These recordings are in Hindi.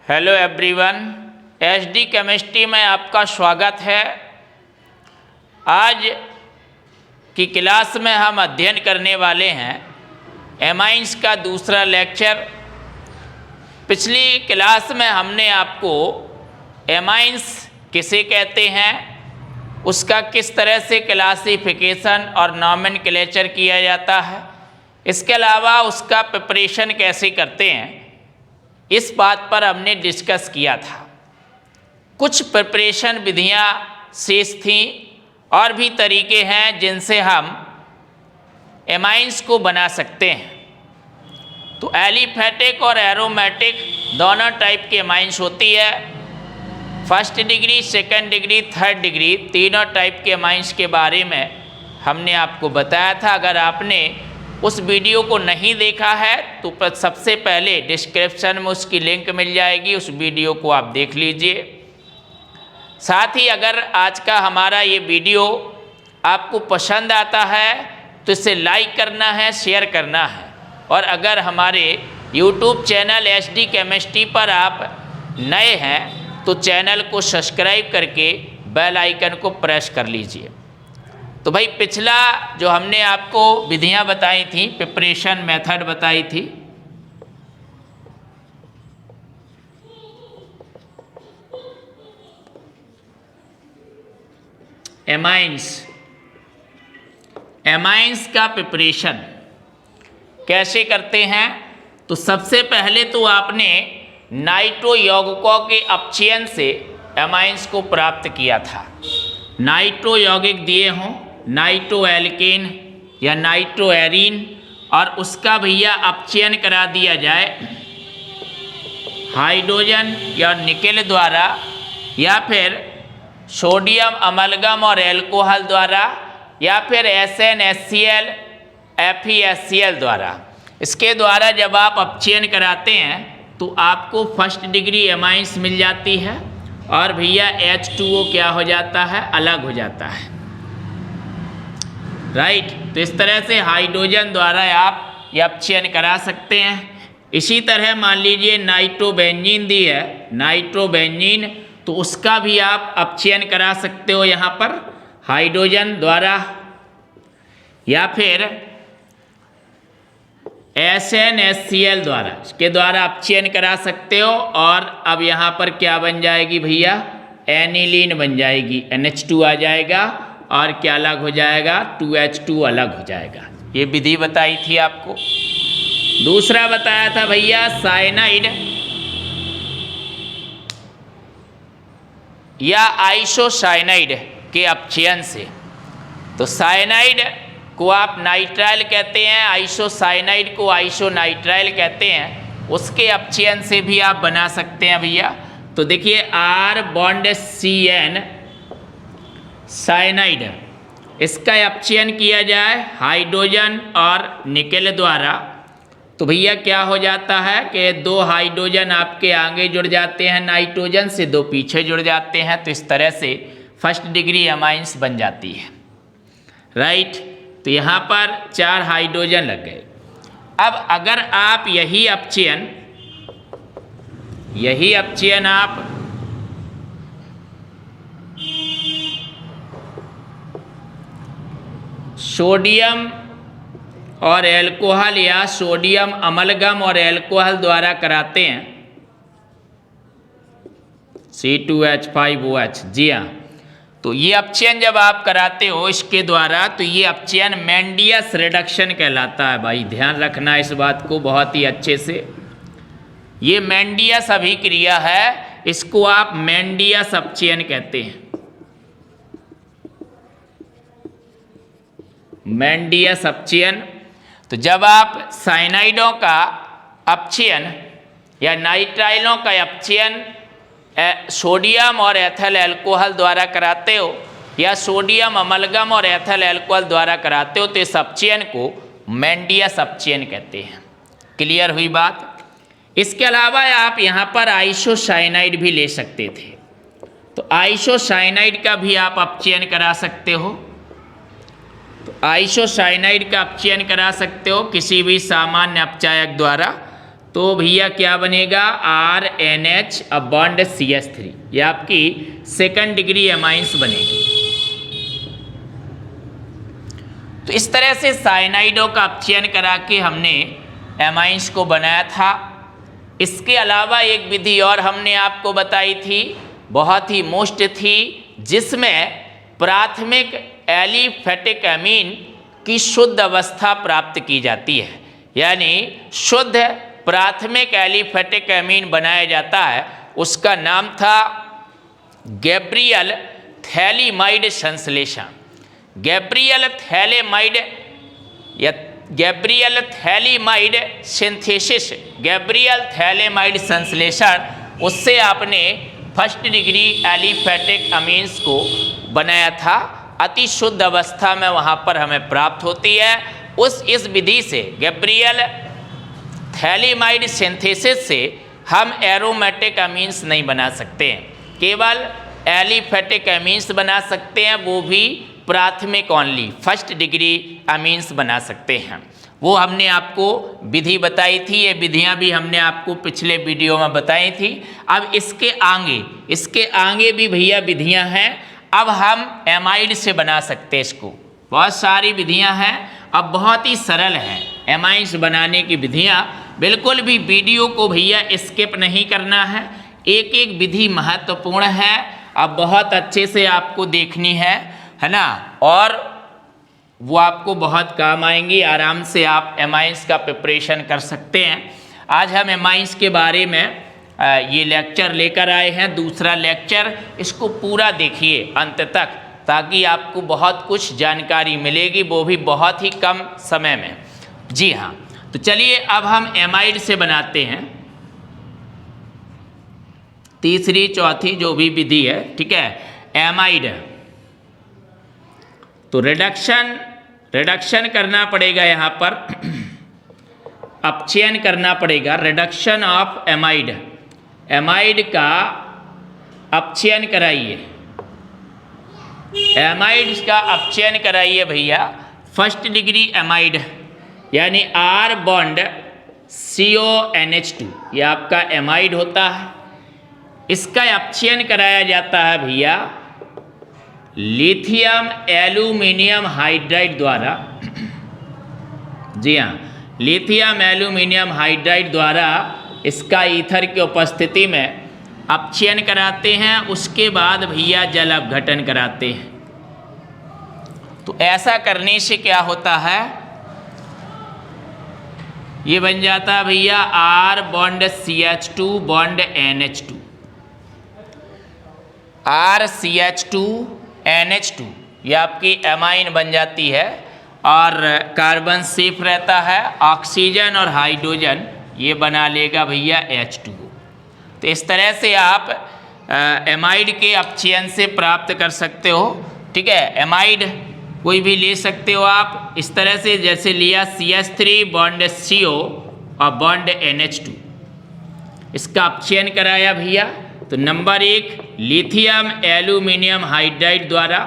हेलो एवरीवन, एचडी केमिस्ट्री में आपका स्वागत है। आज की क्लास में हम अध्ययन करने वाले हैं एमाइंस का दूसरा लेक्चर। पिछली क्लास में हमने आपको एमाइंस किसे कहते हैं, उसका किस तरह से क्लासिफिकेशन और नॉमेनक्लेचर किया जाता है, इसके अलावा उसका प्रिपरेशन कैसे करते हैं, इस बात पर हमने डिस्कस किया था। कुछ प्रिपरेशन विधियां शेष थीं और भी तरीके हैं जिनसे हम एमाइंस को बना सकते हैं। तो एलिफेटिक और एरोमेटिक दोनों टाइप के एमाइंस होती है। First degree, second degree, third degree, तीनों टाइप के एमाइंस के बारे में हमने आपको बताया था। अगर आपने उस वीडियो को नहीं देखा है तो सबसे पहले डिस्क्रिप्शन में उसकी लिंक मिल जाएगी, उस वीडियो को आप देख लीजिए। साथ ही अगर आज का हमारा ये वीडियो आपको पसंद आता है तो इसे लाइक करना है, शेयर करना है। और अगर हमारे यूट्यूब चैनल एचडी केमिस्ट्री पर आप नए हैं तो चैनल को सब्सक्राइब करके बेल आइकन को प्रेस कर लीजिए। तो भाई, पिछला जो हमने आपको विधियां बताई थी, प्रिपरेशन मेथड बताई थी, एमाइंस का प्रिपरेशन कैसे करते हैं। तो सबसे पहले तो आपने नाइट्रो यौगिकों के अपचयन से एमाइंस को प्राप्त किया था। नाइट्रो यौगिक दिए हों, नाइट्रो एल्केन या नाइट्रो एरीन, और उसका भैया अपचयन करा दिया जाए हाइड्रोजन या निकेल द्वारा, या फिर सोडियम अमलगम और एल्कोहल द्वारा, या फिर SnHCl FeHCl द्वारा। इसके द्वारा जब आप अपचयन कराते हैं तो आपको फर्स्ट डिग्री एमाइंस मिल जाती है और भैया H2O क्या हो जाता है, अलग हो जाता है। राइट। तो इस तरह से हाइड्रोजन द्वारा आप ये अपचयन करा सकते हैं। इसी तरह मान लीजिए नाइट्रोबेंजीन दी है, नाइट्रोबेंजीन, तो उसका भी आप अपचयन करा सकते हो यहाँ पर हाइड्रोजन द्वारा, या फिर SnHCl द्वारा, इसके द्वारा अपचयन करा सकते हो। और अब यहाँ पर क्या बन जाएगी भैया, एनिलीन बन जाएगी, NH2 आ जाएगा और क्या अलग हो जाएगा, 2H2 अलग हो जाएगा। ये विधि बताई थी आपको। दूसरा बताया था भैया साइनाइड या आइसोसाइनाइड के अपचयन से। तो साइनाइड को आप नाइट्राइल कहते हैं, आइसोसाइनाइड को आइसोनाइट्राइल कहते हैं। उसके अपचयन से भी आप बना सकते हैं भैया। तो देखिए R बॉन्ड CN साइनाइड, इसका अपचयन किया जाए हाइड्रोजन और निकेल द्वारा, तो भैया क्या हो जाता है कि 2 हाइड्रोजन आपके आगे जुड़ जाते हैं नाइट्रोजन से, 2 पीछे जुड़ जाते हैं। तो इस तरह से फर्स्ट डिग्री एमाइंस बन जाती है। राइट। तो यहाँ पर 4 हाइड्रोजन लग गए। अब अगर आप यही अपचयन आप सोडियम और एल्कोहल या सोडियम अमलगम और एल्कोहल द्वारा कराते हैं, C2H5OH, जी हाँ, तो ये अपचयन जब आप कराते हो इसके द्वारा, तो ये अपचयन मेंडियस रिडक्शन कहलाता है। भाई ध्यान रखना इस बात को बहुत ही अच्छे से। ये मेंडियस अभिक्रिया है, इसको आप मेंडियस अपचयन कहते हैं, मेंडियस अपचयन। तो जब आप साइनाइडों का अपचयन या नाइट्राइलों का अपचयन सोडियम और एथिल अल्कोहल द्वारा कराते हो, या सोडियम अमलगम और एथिल अल्कोहल द्वारा कराते हो, तो इस अपचयन को मेंडियस अपचयन कहते हैं। क्लियर हुई बात। इसके अलावा आप यहाँ पर आइसोसाइनाइड भी ले सकते थे, तो आइसोसाइनाइड का भी आप अपचयन करा सकते हो। तो आइसोसाइनाइड का अपचयन करा सकते हो किसी भी सामान्य अपचायक द्वारा। तो भैया क्या बनेगा, RNH अब बॉन्ड CH3, ये आपकी सेकंड डिग्री एमाइंस बनेगी। तो इस तरह से साइनाइडों का अपचयन करा के हमने एमाइंस को बनाया था। इसके अलावा एक विधि और हमने आपको बताई थी, बहुत ही मोस्ट थी, जिसमें प्राथमिक एलिफेटिक अमीन की शुद्ध अवस्था प्राप्त की जाती है, यानी शुद्ध प्राथमिक एलिफेटिक अमीन बनाया जाता है। उसका नाम था गैब्रियल थैलीमाइड संश्लेषण। गैब्रियल थैलेमाइड या Gabriel phthalimide synthesis, Gabriel phthalimide संश्लेषण, उससे आपने फर्स्ट डिग्री एलिफेटिक अमीन्स को बनाया था। अति शुद्ध अवस्था में वहाँ पर हमें प्राप्त होती है। इस विधि से, गैब्रियल थैलीमाइड सिंथेसिस से हम एरोमेटिक अमीन्स नहीं बना सकते हैं, केवल एलिफेटिक अमीन्स बना सकते हैं, वो भी प्राथमिक ओनली फर्स्ट डिग्री अमीन्स बना सकते हैं। वो हमने आपको विधि बताई थी, ये विधियां भी हमने आपको पिछले वीडियो में बताई थी। अब इसके आगे भी भैया विधियां हैं। अब हम एमाइड से बना सकते हैं इसको, बहुत सारी विधियां हैं। अब बहुत ही सरल है एमाइड्स बनाने की विधियां, बिल्कुल भी वीडियो को भैया स्किप नहीं करना है, एक एक विधि महत्वपूर्ण है। अब बहुत अच्छे से आपको देखनी है ना, और वो आपको बहुत काम आएंगी। आराम से आप एमाइंस का प्रिपरेशन कर सकते हैं। आज हम एमाइंस के बारे में ये लेक्चर लेकर आए हैं, दूसरा लेक्चर। इसको पूरा देखिए अंत तक, ताकि आपको बहुत कुछ जानकारी मिलेगी, वो भी बहुत ही कम समय में। जी हाँ, तो चलिए अब हम एमाइड से बनाते हैं तीसरी चौथी जो भी विधि है, ठीक है, एमाइड। तो रिडक्शन करना पड़ेगा, यहाँ पर अपचयन करना पड़ेगा, रिडक्शन ऑफ एमाइड। एमाइड का अपचयन कराइए, एमाइड का अपचयन कराइए भैया। फर्स्ट डिग्री एमाइड यानी R बॉन्ड CONH2, ये आपका एमाइड होता है। इसका अपचयन कराया जाता है भैया लिथियम एल्यूमिनियम हाइड्राइड द्वारा। जी हाँ, लिथियम एल्यूमिनियम हाइड्राइड द्वारा इसका ईथर की उपस्थिति में अपचयन कराते हैं। उसके बाद भैया जल अपघटन कराते हैं। तो ऐसा करने से क्या होता है, ये बन जाता है भैया R bond CH2 bond NH2, RCH2 NH2, ये आपकी एमाइन बन जाती है। और कार्बन सेफ रहता है, ऑक्सीजन और हाइड्रोजन ये बना लेगा भैया H2O। तो इस तरह से आप एमाइड के अपचयन से प्राप्त कर सकते हो, ठीक है। एमाइड कोई भी ले सकते हो आप इस तरह से, जैसे लिया CH3 बॉन्ड CO और बॉन्ड NH2, इसका अपचयन कराया भैया। तो नंबर 1 लिथियम एल्यूमिनियम हाइड्राइड द्वारा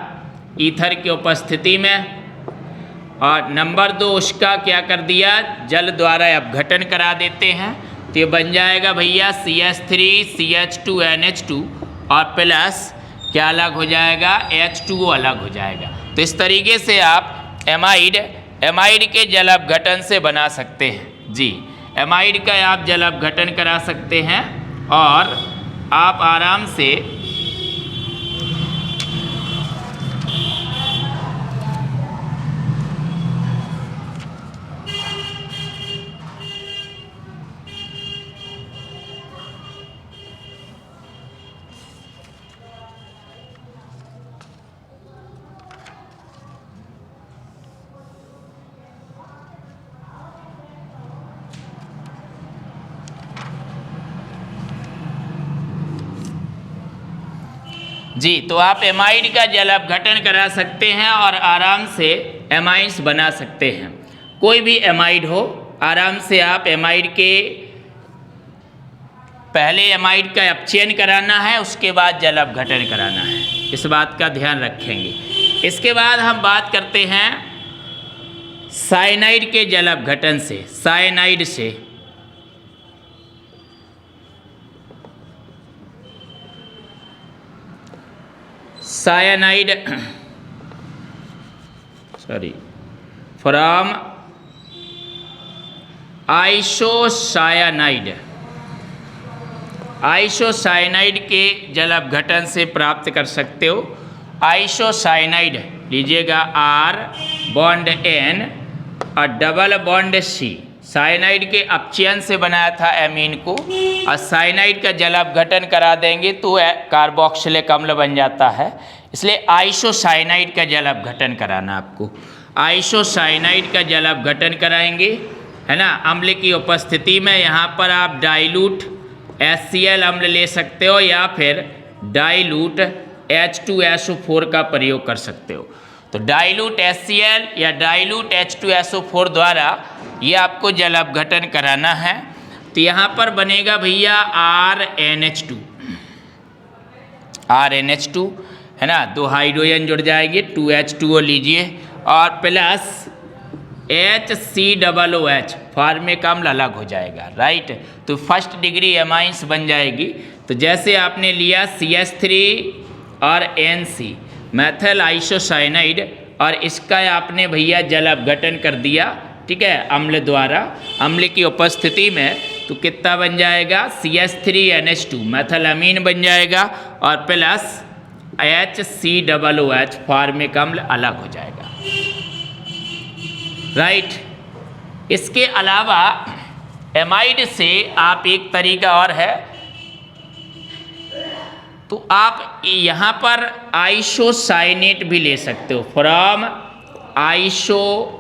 ईथर की उपस्थिति में, और नंबर 2 उसका क्या कर दिया, जल द्वारा अपघटन करा देते हैं। तो ये बन जाएगा भैया CH3 CH2 NH2 और प्लस क्या अलग हो जाएगा, H2O अलग हो जाएगा। तो इस तरीके से आप एमाइड के जल अपघटन से बना सकते हैं। जी, एमाइड का आप जल अपघटन करा सकते हैं और आप आराम से जी, तो आप एमाइड का जल अपघटन करा सकते हैं और आराम से एमाइड्स बना सकते हैं। कोई भी एमाइड हो, आराम से आप एमाइड के पहले एमाइड का अपचयन कराना है, उसके बाद जल अपघटन कराना है, इस बात का ध्यान रखेंगे। इसके बाद हम बात करते हैं साइनाइड के जल अपघटन से। साइनाइड से साइनाइड फ्रॉम आइसोसाइनाइड, आइसोसाइनाइड के जल अपघटन से प्राप्त कर सकते हो। आइसोसाइनाइड लीजिएगा R बॉन्ड N और डबल बॉन्ड C, साइनाइड के अपचयन से बनाया था एमीन को, और साइनाइड का जल अपघटन करा देंगे तो कार्बोक्सिलिक अम्ल बन जाता है। इसलिए आइसोसाइनाइड का जल अपघटन कराना आपको। आइसोसाइनाइड का जल अपघटन कराएंगे, है ना, अम्ल की उपस्थिति में। यहाँ पर आप डाइल्यूट HCl अम्ल ले सकते हो या फिर डाइल्यूट H2SO4 का प्रयोग कर सकते हो। तो डाइल्यूट HCl या डाइल्यूट H2SO4 द्वारा ये आपको जल अपघटन कराना है। तो यहाँ पर बनेगा भैया RNH2, है ना, 2 हाइड्रोजन जुड़ जाएंगे, 2H2O लीजिए, और प्लस HCOOH, फॉर्मिक अम्ल अलग हो जाएगा, राइट। तो फर्स्ट डिग्री एमाइंस बन जाएगी। तो जैसे आपने लिया CH3 और NC मैथल आइसोसाइनाइड, और इसका आपने भैया जल अपघटन कर दिया, ठीक है, अम्ल द्वारा, अम्ल की उपस्थिति में, तो कितना बन जाएगा, CH3NH2 मैथल अमीन बन जाएगा, और प्लस HCOOH फॉर्मिक अम्ल अलग हो जाएगा, राइट। इसके अलावा एमाइड से आप एक तरीका और है, तो आप यहाँ पर आइसोसाइनेट भी ले सकते हो, फ्रॉम आइसोसाइनेट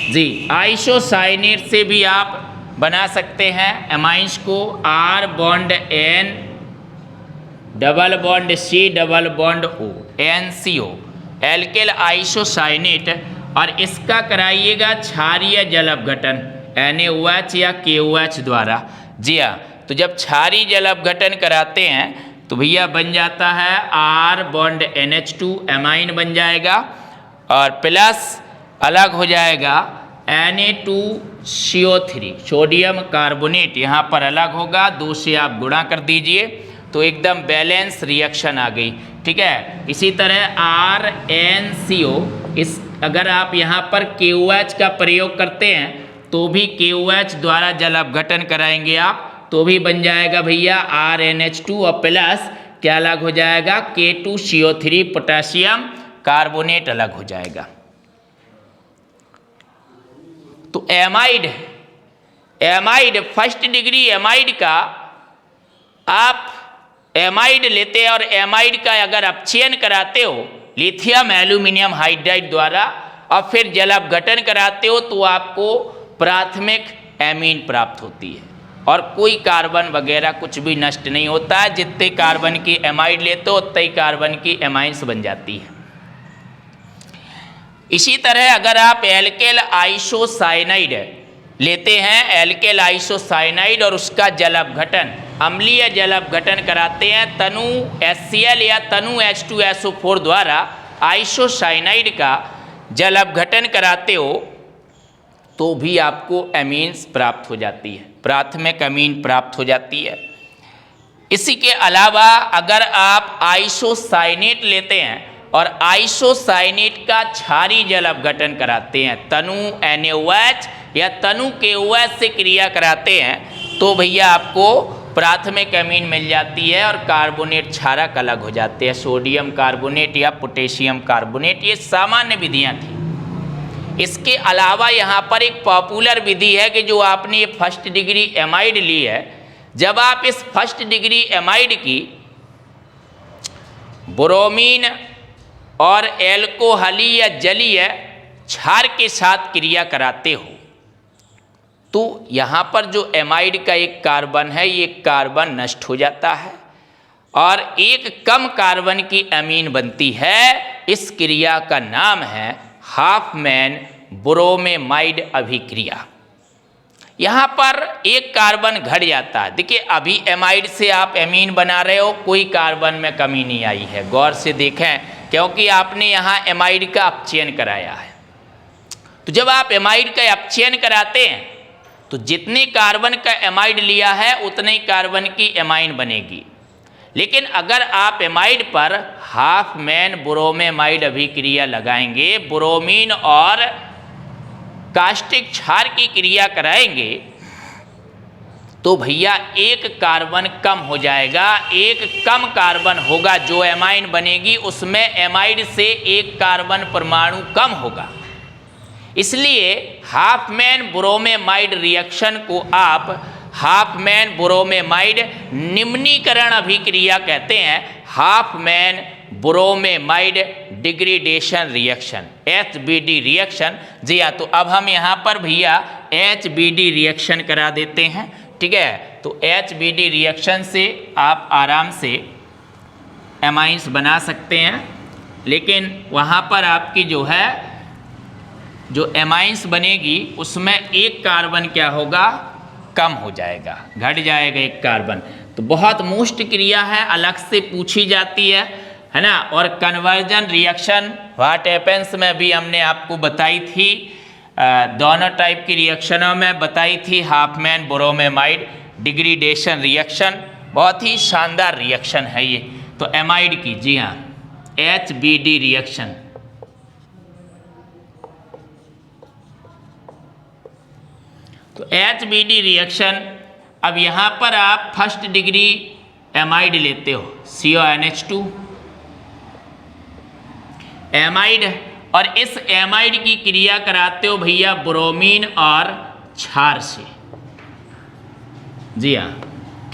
जी, आइसोसाइनेट से भी आप बना सकते हैं एमाइंस को। R bond N double bond C double bond O NCO, एल्केल isocyanate, और इसका कराइएगा क्षारीय जल अपघटन NaOH या KOH द्वारा। जी हाँ, तो जब क्षारीय जल अपघटन कराते हैं तो भैया बन जाता है R बॉन्ड NH2 एमाइन बन जाएगा, और प्लस अलग हो जाएगा Na2CO3 सोडियम कार्बोनेट, यहाँ पर अलग होगा, 2 से आप गुणा कर दीजिए तो एकदम बैलेंस रिएक्शन आ गई, ठीक है। इसी तरह RnCO, इस अगर आप यहाँ पर KOH का प्रयोग करते हैं तो भी KOH द्वारा जल अपघटन कराएंगे आप, तो भी बन जाएगा भैया RnH2, और प्लस क्या अलग हो जाएगा, K2CO3 पोटेशियम कार्बोनेट अलग हो जाएगा। तो एमाइड फर्स्ट डिग्री एमाइड का आप एमाइड लेते हैं, और एमाइड का अगर अपचयन कराते हो लिथियम एल्यूमिनियम हाइड्राइड द्वारा, और फिर जल अपघटन कराते हो, तो आपको प्राथमिक एमीन प्राप्त होती है, और कोई कार्बन वगैरह कुछ भी नष्ट नहीं होता है। जितने कार्बन की एमाइड लेते हो उतने ही कार्बन की एमाइंस बन जाती है। इसी तरह अगर आप एल्केल आइसोसाइनाइड लेते हैं, एल्केल आइसोसाइनाइड, और उसका जल अपघटन, अम्लीय जल अपघटन कराते हैं तनु HCl या तनु H2SO4 द्वारा, आइसोसाइनाइड का जल अपघटन कराते हो, तो भी आपको एमीन्स प्राप्त हो जाती है, प्राथमिक अमीन प्राप्त हो जाती है। इसी के अलावा अगर आप आइसोसाइनेट लेते हैं और आइसोसाइनेट का क्षारीय जल अपघटन कराते हैं, तनु NaOH या तनु KOH से क्रिया कराते हैं, तो भैया आपको प्राथमिक अमीन मिल जाती है, और कार्बोनेट क्षारक अलग हो जाते हैं, सोडियम कार्बोनेट या पोटेशियम कार्बोनेट। ये सामान्य विधियाँ थी। इसके अलावा यहाँ पर एक पॉपुलर विधि है कि जो आपने ये फर्स्ट डिग्री एमाइड ली है, जब आप इस फर्स्ट डिग्री एमाइड की ब्रोमीन और एल्कोहली या जलीय क्षार के साथ क्रिया कराते हो, तो यहाँ पर जो एमाइड का एक कार्बन है, ये कार्बन नष्ट हो जाता है और एक कम कार्बन की अमीन बनती है। इस क्रिया का नाम है हाफमैन ब्रोमेमाइड अभिक्रिया। यहाँ पर एक कार्बन घट जाता है। देखिए, अभी एमाइड से आप एमीन बना रहे हो, कोई कार्बन में कमी नहीं आई है, गौर से देखें, क्योंकि आपने यहाँ एमाइड का अपचयन कराया है। तो जब आप एमाइड का अपचयन कराते हैं तो जितने कार्बन का एमाइड लिया है उतने ही कार्बन की एमाइन बनेगी। लेकिन अगर आप एमाइड पर हाफ मैन ब्रोमेमाइड अभिक्रिया लगाएंगे, ब्रोमीन और कास्टिक क्षार की क्रिया कराएंगे, तो भैया एक कार्बन कम हो जाएगा, एक कम कार्बन होगा। जो एमाइन बनेगी उसमें एमाइड से एक कार्बन परमाणु कम होगा। इसलिए हाफ मैन ब्रोमेमाइड रिएक्शन को आप हाफ मैन ब्रोमेमाइड निम्नीकरण अभिक्रिया कहते हैं, Hofmann bromamide degradation reaction, HBD reaction. जी हाँ, तो अब हम यहाँ पर भैया HBD रिएक्शन करा देते हैं, ठीक है। तो HBD रिएक्शन से आप आराम से एमाइंस बना सकते हैं, लेकिन वहाँ पर आपकी जो एमाइंस बनेगी उसमें एक कार्बन क्या होगा, कम हो जाएगा, घट जाएगा एक कार्बन। तो बहुत मोस्ट क्रिया है, अलग से पूछी जाती है ना। और कन्वर्जन रिएक्शन व्हाट हैपेंस में भी हमने आपको बताई थी, दोनों टाइप की रिएक्शनों में बताई थी। Half man bromamide degradation reaction बहुत ही शानदार रिएक्शन है ये तो एमाइड की। जी हाँ, HBD रिएक्शन। तो HBD रिएक्शन, अब यहाँ पर आप फर्स्ट डिग्री एमाइड लेते हो, CONH2 एमाइड, और इस एमाइड की क्रिया कराते हो भैया ब्रोमीन और क्षार से। जी हाँ,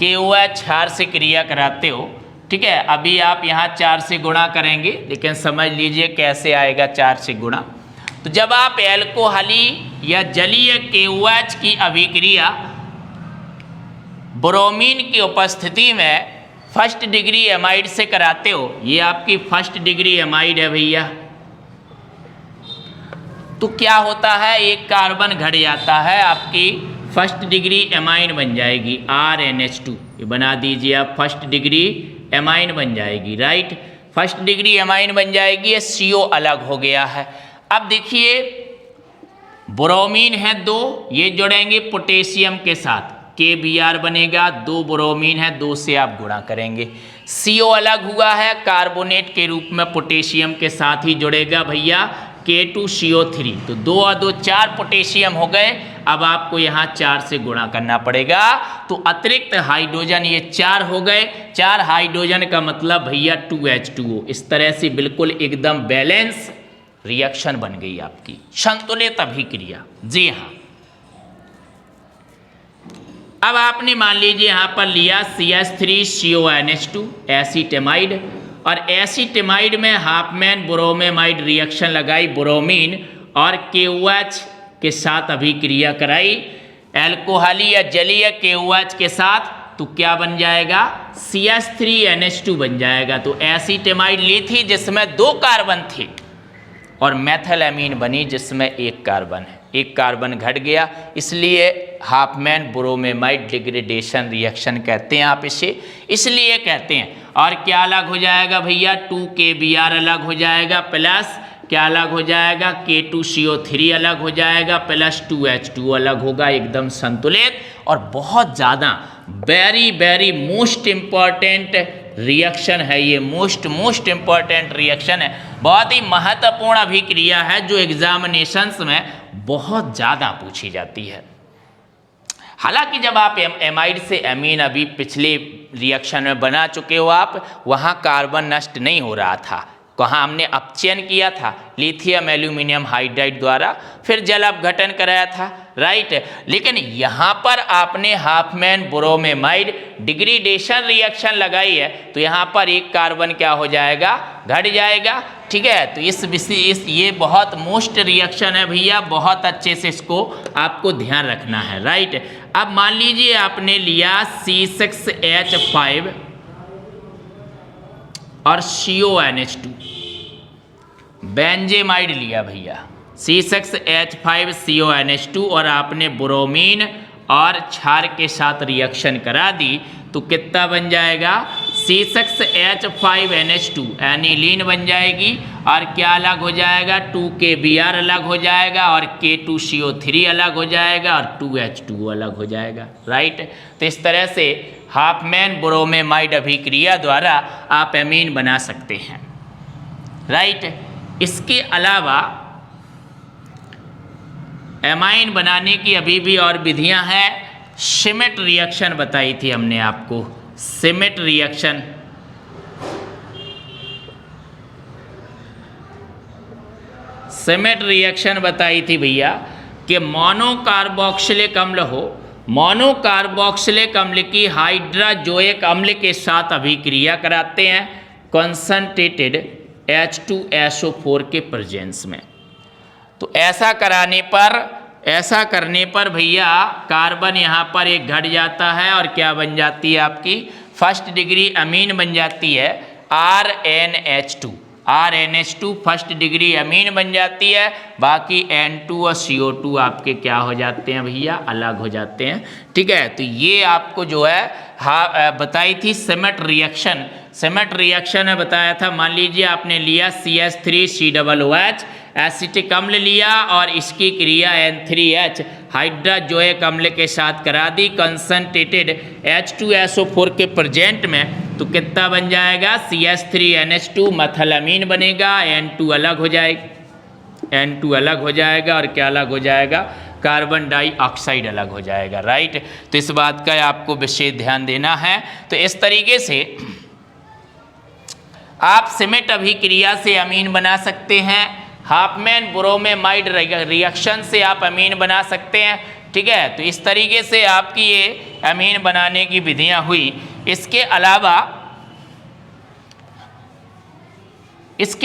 KOH क्षार से क्रिया कराते हो, ठीक है। अभी आप यहाँ 4 से गुणा करेंगे, लेकिन समझ लीजिए कैसे आएगा 4 से गुणा। तो जब आप एल्कोहली या जलीय KOH की अभिक्रिया ब्रोमीन की उपस्थिति में फर्स्ट डिग्री एमाइड से कराते हो, ये आपकी फर्स्ट डिग्री एमाइड है भैया, तो क्या होता है, एक कार्बन घट जाता है, आपकी फर्स्ट डिग्री एमाइन बन जाएगी RNH2। ये बना दीजिए आप, फर्स्ट डिग्री एमाइन बन जाएगी, राइट। फर्स्ट डिग्री एमाइन बन जाएगी, ये CO अलग हो गया है। अब देखिए ब्रोमीन है 2, ये जुड़ेंगे पोटेशियम के साथ, KBr बनेगा, 2 ब्रोमीन है, 2 से आप गुणा करेंगे। CO अलग हुआ है, कार्बोनेट के रूप में पोटेशियम के साथ ही जुड़ेगा भैया, K2CO3। तो 2 और 2 4 पोटेशियम हो गए। अब आपको यहाँ 4 से गुणा करना पड़ेगा, तो अतिरिक्त हाइड्रोजन ये 4 हो गए। 4 हाइड्रोजन का मतलब भैया 2H2O। इस तरह से बिल्कुल एकदम बैलेंस रिएक्शन बन गई आपकी, संतुलित अभिक्रिया। जी हाँ, अब आपने मान लीजिए यहाँ पर लिया CH3CONH2 एसीटेमाइड, और एसीटेमाइड में हाफ मैन ब्रोमेमाइड रिएक्शन लगाई, ब्रोमीन और KOH के साथ अभिक्रिया कराई, एल्कोहली या जलीय KOH के साथ, तो क्या बन जाएगा, CH3NH2 बन जाएगा। तो एसीटेमाइड ली थी जिसमें 2 कार्बन थे, और मेथिलएमीन बनी जिसमें 1 कार्बन है, 1 कार्बन घट गया, इसलिए half man bromamide degradation reaction कहते हैं आप इसे, इसलिए कहते हैं। और क्या अलग हो जाएगा भैया, 2KBr अलग हो जाएगा, प्लस क्या अलग हो जाएगा, K2CO3 अलग हो जाएगा, प्लस 2H2 अलग होगा, एकदम संतुलित। और बहुत ज़्यादा very very most important reaction है ये, मोस्ट इम्पॉर्टेंट रिएक्शन है, बहुत ही महत्वपूर्ण अभिक्रिया है जो एग्जामिनेशंस में बहुत ज़्यादा पूछी जाती है। हालांकि जब आप एमाइड से एमीन अभी पिछले रिएक्शन में बना चुके हो आप, वहाँ कार्बन नष्ट नहीं हो रहा था, कहाँ हमने अपचयन किया था लिथियम एल्यूमिनियम हाइड्राइड द्वारा, फिर जल अपघटन कराया था, राइट। लेकिन यहाँ पर आपने half man bromamide degradation reaction लगाई है, तो यहाँ पर 1 कार्बन क्या हो जाएगा, घट जाएगा, ठीक है। तो इस ये बहुत मोस्ट रिएक्शन है भैया, बहुत अच्छे से इसको आपको ध्यान रखना है, राइट। अब मान लीजिए आपने लिया C6H5 और CONH2 बेंजेमाइड लिया भैया, C6H5 CONH2, और आपने ब्रोमीन और क्षार के साथ रिएक्शन करा दी, तो कितना बन जाएगा, C6H5NH2 एनिलीन बन जाएगी, और क्या अलग हो जाएगा, 2KBr अलग हो जाएगा और K2CO3 अलग हो जाएगा और 2H2O अलग हो जाएगा, राइट। तो इस तरह से हाफमैन ब्रोमेमाइड अभिक्रिया द्वारा आप एमीन बना सकते हैं, राइट। इसके अलावा एमाइन बनाने की अभी भी और विधियां हैं। श्मिट रिएक्शन बताई थी हमने आपको, श्मिट रिएक्शन। श्मिट रिएक्शन बताई थी भैया कि मोनोकार्बोक्सिलिक अम्ल हो, मोनोकार्बोक्सिलिक अम्ल की हाइड्राजोइक अम्ल के साथ अभिक्रिया कराते हैं कंसंट्रेटेड H2SO4 के प्रेजेंस में। तो ऐसा करने पर भैया कार्बन यहाँ पर एक घट जाता है और क्या बन जाती है आपकी फर्स्ट डिग्री अमीन बन जाती है RNH2 फर्स्ट डिग्री अमीन बन जाती है। बाकी N2 और CO2 आपके क्या हो जाते हैं भैया, अलग हो जाते हैं, ठीक है। तो ये आपको जो है बताई थी श्मिट रिएक्शन। श्मिट रिएक्शन है बताया था, मान लीजिए आपने लिया CH3COOH एसिटिक अम्ल लिया और इसकी क्रिया N3H हाइड्राजोइक अम्ल के साथ करा दी कंसंट्रेटेड H2SO4 के प्रेजेंट में, तो कितना बन जाएगा CH3NH2 मेथिलामीन बनेगा, N2 अलग हो जाएगा, N2 अलग हो जाएगा और क्या अलग हो जाएगा, कार्बन डाइऑक्साइड अलग हो जाएगा, राइट। तो इस बात का आपको विशेष ध्यान देना है। तो इस तरीके से आप श्मिट अभिक्रिया से अमीन बना सकते हैं, हाफमैन ब्रोमेमाइड रिएक्शन से आप अमीन बना सकते हैं, ठीक है। तो इस तरीके से आपकी ये अमीन बनाने की विधियां हुई। इसके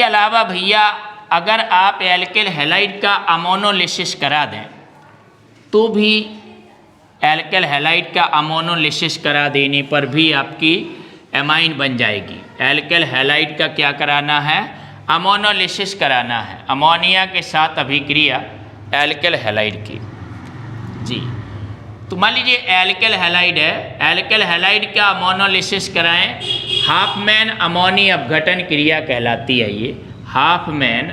अलावा भैया अगर आप एल्किल हैलाइड का अमोनोलिसिस करा दें तो भी एल्किल हैलाइड का अमोनोलिसिस करा देने पर भी आपकी एमाइन बन जाएगी। एल्किल हैलाइड का क्या कराना है, अमोनोलिसिस कराना है, अमोनिया के साथ अभिक्रिया एल्किल हैलाइड की जी। तो मान लीजिए एल्किल हैलाइड है, एल्किल हैलाइड का अमोनोलिसिस कराएं, हाफमैन अमोनी अपघटन क्रिया कहलाती है ये, हाफमैन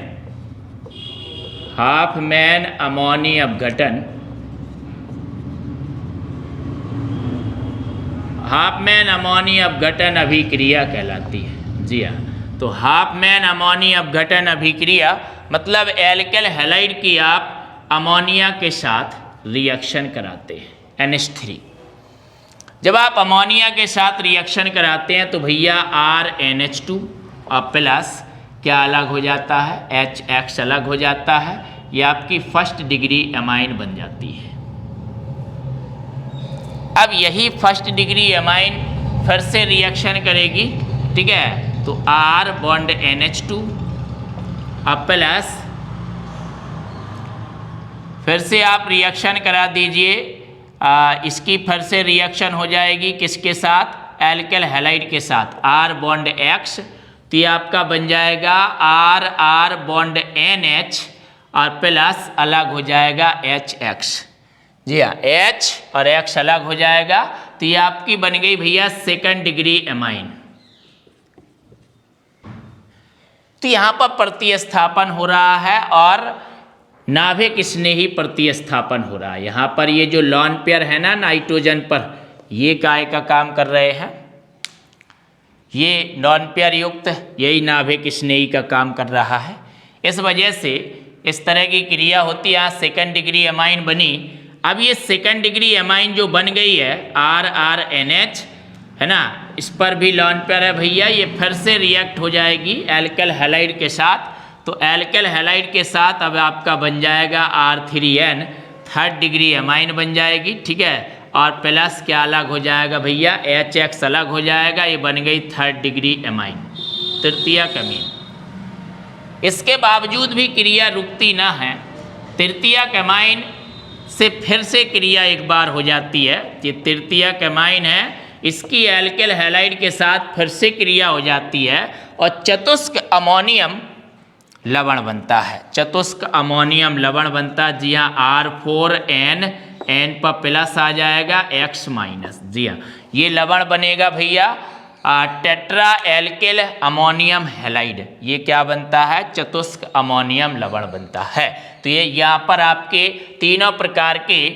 अमोनी अपघटन, हाफमैन अमोनी अपघटन अभिक्रिया कहलाती है जी हाँ। तो हाफमैन अमोनी अपघटन अभिक्रिया मतलब एल्किल हैलाइड की आप अमोनिया के साथ रिएक्शन कराते हैं NH3। जब आप अमोनिया के साथ रिएक्शन कराते हैं तो भैया RNH2 और प्लस क्या अलग हो जाता है, HX अलग हो जाता है, ये आपकी फर्स्ट डिग्री एमाइन बन जाती है। अब यही फर्स्ट डिग्री एमाइन फिर से रिएक्शन करेगी, ठीक है। तो R बॉन्ड NH2 अब प्लस फिर से आप रिएक्शन करा दीजिए, इसकी फिर से रिएक्शन हो जाएगी किसके साथ, एल्किल हैलाइड के साथ, R बॉन्ड X, तो ये आपका बन जाएगा R बॉन्ड NH और प्लस अलग हो जाएगा HX जी हाँ, H और X अलग हो जाएगा। तो ये आपकी बन गई भैया सेकंड डिग्री एमाइन। तो यहाँ पर प्रतिस्थापन हो रहा है और नाभिक स्नेही प्रतिस्थापन हो रहा है। यहाँ पर ये जो लॉन पेयर है ना नाइट्रोजन पर, ये काय का काम कर रहे हैं, ये नॉन पेयर युक्त यही नाभिक स्नेही का काम कर रहा है। इस वजह से इस तरह की क्रिया होती है। यहाँ सेकंड डिग्री एमाइन बनी। अब ये सेकंड डिग्री एमाइन जो बन गई है RNH है ना, इस पर भी लॉन पेयर है भैया, ये फिर से रिएक्ट हो जाएगी एल्किल हैलाइड के साथ। तो एल्किल हैलाइड के साथ अब आपका बन जाएगा R3N, थर्ड डिग्री एमाइन बन जाएगी, ठीक है। और प्लस क्या अलग हो जाएगा भैया, HX अलग हो जाएगा, ये बन गई थर्ड डिग्री एमाइन, तृतीयक एमीन। इसके बावजूद भी क्रिया रुकती ना है, तृतीयक एमाइन से फिर से क्रिया एक बार हो जाती है। ये तृतीयक एमाइन है, इसकी एल्किल हैलाइड के साथ फिर से क्रिया हो जाती है और चतुष्क अमोनियम लवण बनता है, चतुष्क अमोनियम लवण बनता है। जी हाँ, R4N, N पर प्लस आ जाएगा X माइनस, जी हाँ, ये लवण बनेगा भैया टेट्रा एल्किल अमोनियम हैलाइड, ये क्या बनता है? चतुष्क अमोनियम लवण बनता है। तो ये यहाँ पर आपके तीनों प्रकार के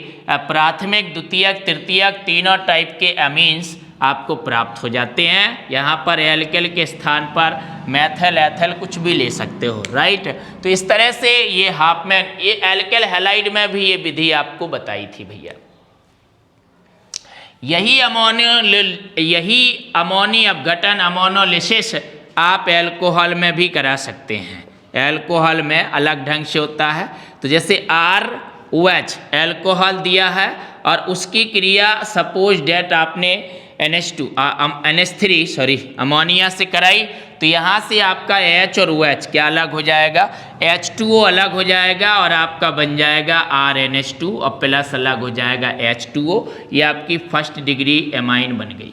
प्राथमिक, द्वितीयक, तृतीयक तीनों टाइप के अमीन्स आपको प्राप्त हो जाते हैं। यहाँ पर एल्किल के स्थान पर मैथल, एथल कुछ भी ले सकते हो, राइट। तो इस तरह से ये हाफमैन, ये एल्किल हैलाइड में भी ये विधि आपको बताई थी भैया। यही अमोनी अपघटन, अमोनोलिसिस आप एल्कोहल में भी करा सकते हैं। एल्कोहल में अलग ढंग से होता है। तो जैसे ROH एल्कोहल दिया है और उसकी क्रिया सपोज डेट आपने NH3 अमोनिया से कराई, तो यहाँ से आपका H और OH क्या अलग हो जाएगा? H2O अलग हो जाएगा और आपका बन जाएगा RNH2 और प्लस अलग हो जाएगा H2O। ये आपकी फर्स्ट डिग्री एमाइन बन गई,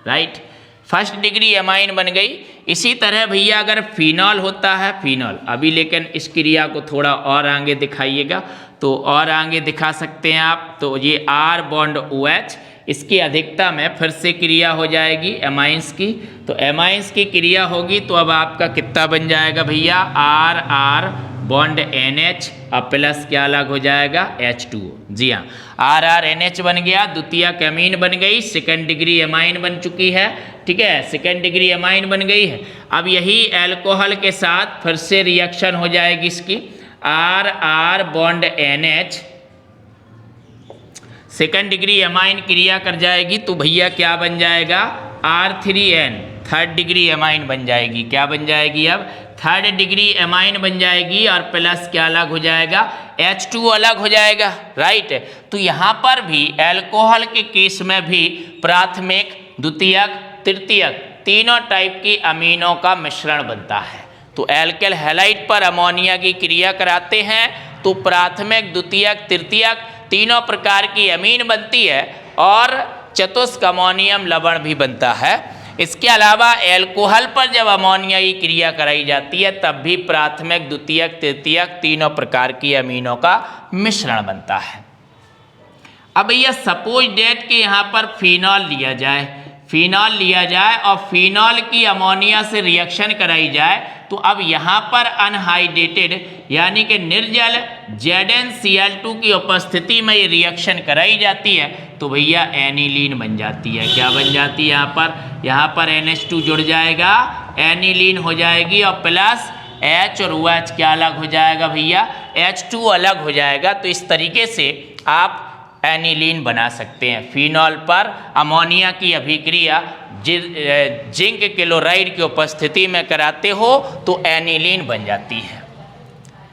राइट। फर्स्ट डिग्री एमाइन बन गई। इसी तरह भैया अगर फिनॉल होता है, फिनॉल अभी, लेकिन इस क्रिया को थोड़ा और आगे दिखाइएगा, तो और आगे दिखा सकते हैं आप। तो ये R बॉन्ड OH, इसकी अधिकता में फिर से क्रिया हो जाएगी एमाइंस की। तो एमाइंस की क्रिया होगी तो अब आपका कितना बन जाएगा भैया? RR बॉन्ड NH और प्लस क्या अलग हो जाएगा? H2O। जी हाँ, RRNH बन गया, द्वितीयक एमीन बन गई, सेकेंड डिग्री एमाइन बन चुकी है, ठीक है, सेकेंड डिग्री एमाइन बन गई है। अब यही एल्कोहल के साथ फिर से रिएक्शन हो जाएगी इसकी, RR bond NH, second amine amine क्रिया कर जाएगी, तो भैया क्या बन जाएगा? R3N, थर्ड डिग्री एमाइन बन जाएगी। क्या बन जाएगी? अब थर्ड डिग्री एमाइन बन जाएगी और प्लस क्या अलग हो जाएगा? H2O अलग हो जाएगा, राइट। तो यहाँ पर भी एल्कोहल के केस में भी प्राथमिक, द्वितीयक, तृतीयक तीनों टाइप की अमीनों का मिश्रण बनता है। तो एल्किल हैलाइड पर अमोनिया की क्रिया कराते हैं तो प्राथमिक, द्वितीयक, तृतीयक तीनों प्रकार की अमीन बनती है और चतुष्क अमोनियम लवण भी बनता है। इसके अलावा एल्कोहल पर जब अमोनिया की क्रिया कराई जाती है तब भी प्राथमिक, द्वितीयक, तृतीयक तीनों प्रकार की अमीनों का मिश्रण बनता है। अब भैया सपोज डेट के यहाँ पर फिनॉल लिया जाए, फिनॉल लिया जाए और फिनॉल की अमोनिया से रिएक्शन कराई जाए, तो अब यहाँ पर अनहाइड्रेटेड यानी कि निर्जल ZnCl2 की उपस्थिति में ये रिएक्शन कराई जाती है तो भैया एनिलीन बन जाती है। क्या बन जाती है? यहाँ पर NH2 जुड़ जाएगा, एनिलीन हो जाएगी और प्लस H और OH क्या अलग हो जाएगा भैया? H2 अलग हो जाएगा। तो इस तरीके से आप एनिलीन बना सकते हैं। फिनॉल पर अमोनिया की अभिक्रिया जिंक क्लोराइड की उपस्थिति में कराते हो तो एनिलीन बन जाती है।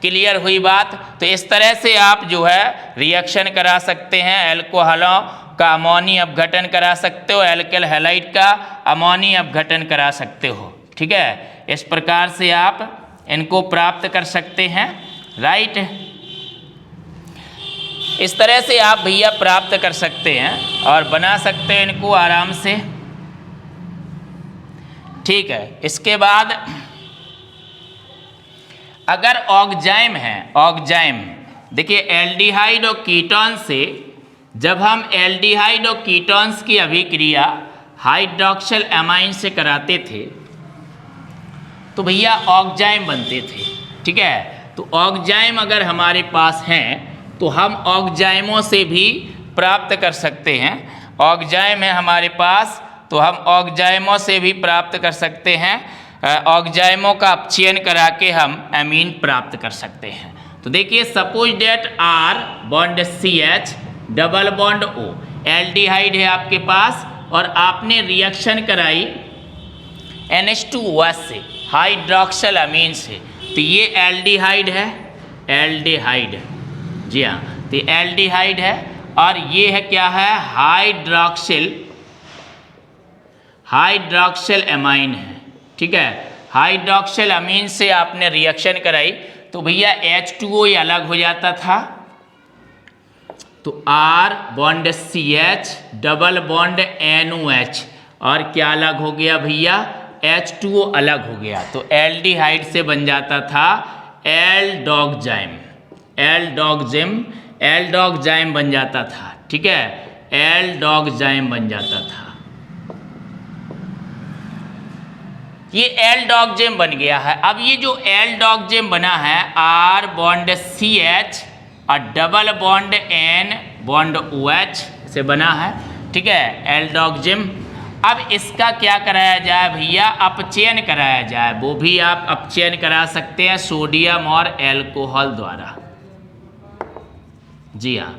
क्लियर हुई बात? तो इस तरह से आप जो है रिएक्शन करा सकते हैं, एल्कोहलों का अमोनी अपघटन करा सकते हो, एल्किल हैलाइड का अमोनी अपघटन करा सकते हो, ठीक है। इस प्रकार से आप इनको प्राप्त कर सकते हैं, राइट। इस तरह से आप भैया प्राप्त कर सकते हैं और बना सकते हैं इनको आराम से, ठीक है। इसके बाद अगर ऑक्जाइम है, ऑक्जाइम देखिए एल्डिहाइड और कीटोन से जब हम एल्डिहाइड और कीटोन्स की अभिक्रिया हाइड्रोक्सिल एमाइन से कराते थे तो भैया ऑक्जाइम बनते थे, ठीक है। तो ऑक्जाइम अगर हमारे पास हैं तो हम ऑक्जाइमों से भी प्राप्त कर सकते हैं। ऑक्जाइम है हमारे पास तो हम ऑक्जाइमों से भी प्राप्त कर सकते हैं। ऑक्जाइमों का अपचयन करा के हम एमीन प्राप्त कर सकते हैं। तो देखिए suppose date R bond CH double bond O aldehyde है आपके पास और आपने रिएक्शन कराई NH2OH से, हाइड्रोक्सिल अमीन से, तो ये एल्डिहाइड है, एल्डिहाइड, जी हाँ, तो एल्डिहाइड है और ये है क्या है? हाइड्रोक्सिल एमाइन है, ठीक है। हाइड्रोक्सिल अमीन से आपने रिएक्शन कराई तो भैया H2O ये अलग हो जाता था, तो R bond CH double bond NOH और क्या अलग हो गया भैया? H2O अलग हो गया, तो एल्डिहाइड से बन जाता था एल्डोक्साइम, एल्डोक्साइम बन जाता था, ठीक है, एल्डोक्साइम बन जाता था। ये एल्डोक्जेम बन गया है। अब ये जो एल्डोक्जेम बना है R बॉन्ड CH और double bond N bond OH से बना है, ठीक है, एल्डोक्जेम। अब इसका क्या कराया जाए भैया, अपचयन कराया जाए। वो भी आप अपचयन करा सकते हैं सोडियम और एल्कोहल द्वारा। जी हाँ,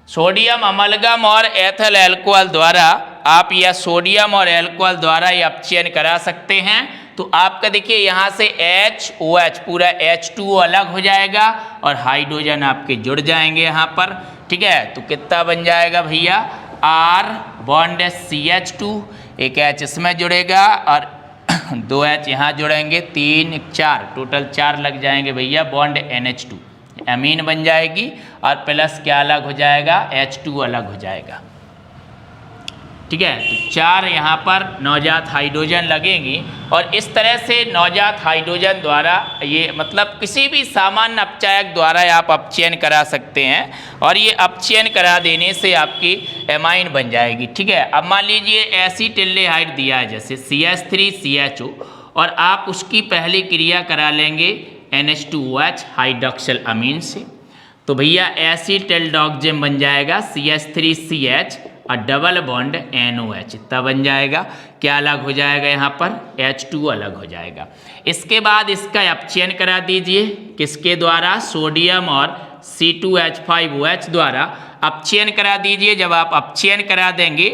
सोडियम अमलगम और एथिल अल्कोहल द्वारा आप या सोडियम और अल्कोहल द्वारा ये अपचयन करा सकते हैं। तो आपका देखिए यहाँ से HOH पूरा H2O अलग हो जाएगा और हाइड्रोजन आपके जुड़ जाएंगे यहाँ पर, ठीक है। तो कितना बन जाएगा भैया, R बॉन्ड CH2, एक H इसमें जुड़ेगा और 2 H यहाँ जुड़ेंगे, 3 4 टोटल 4 लग जाएंगे भैया, बॉन्ड NH2 एमीन बन जाएगी और प्लस क्या अलग हो जाएगा, H2 अलग हो जाएगा, ठीक है। तो 4 यहाँ पर नवजात हाइड्रोजन लगेंगी और इस तरह से नवजात हाइड्रोजन द्वारा ये मतलब किसी भी सामान्य अपचायक द्वारा आप अपचयन करा सकते हैं और ये अपचयन करा देने से आपकी एमाइन बन जाएगी, ठीक है। अब मान लीजिए एसिटिल्डेहाइड दिया है जैसे CH3CHO और आप उसकी पहली क्रिया करा लेंगे NH2OH हाइड्रोक्सिल अमीन से, तो भैया एसिटिल्डोक्जेम बन जाएगा CH3CH और डबल बॉन्ड NOH, इतना बन जाएगा। क्या अलग हो जाएगा यहाँ पर, H2 अलग हो जाएगा। इसके बाद इसका अपचयन करा दीजिए, किसके द्वारा, सोडियम और C2H5OH द्वारा अपचयन करा दीजिए। जब आप अपचयन करा देंगे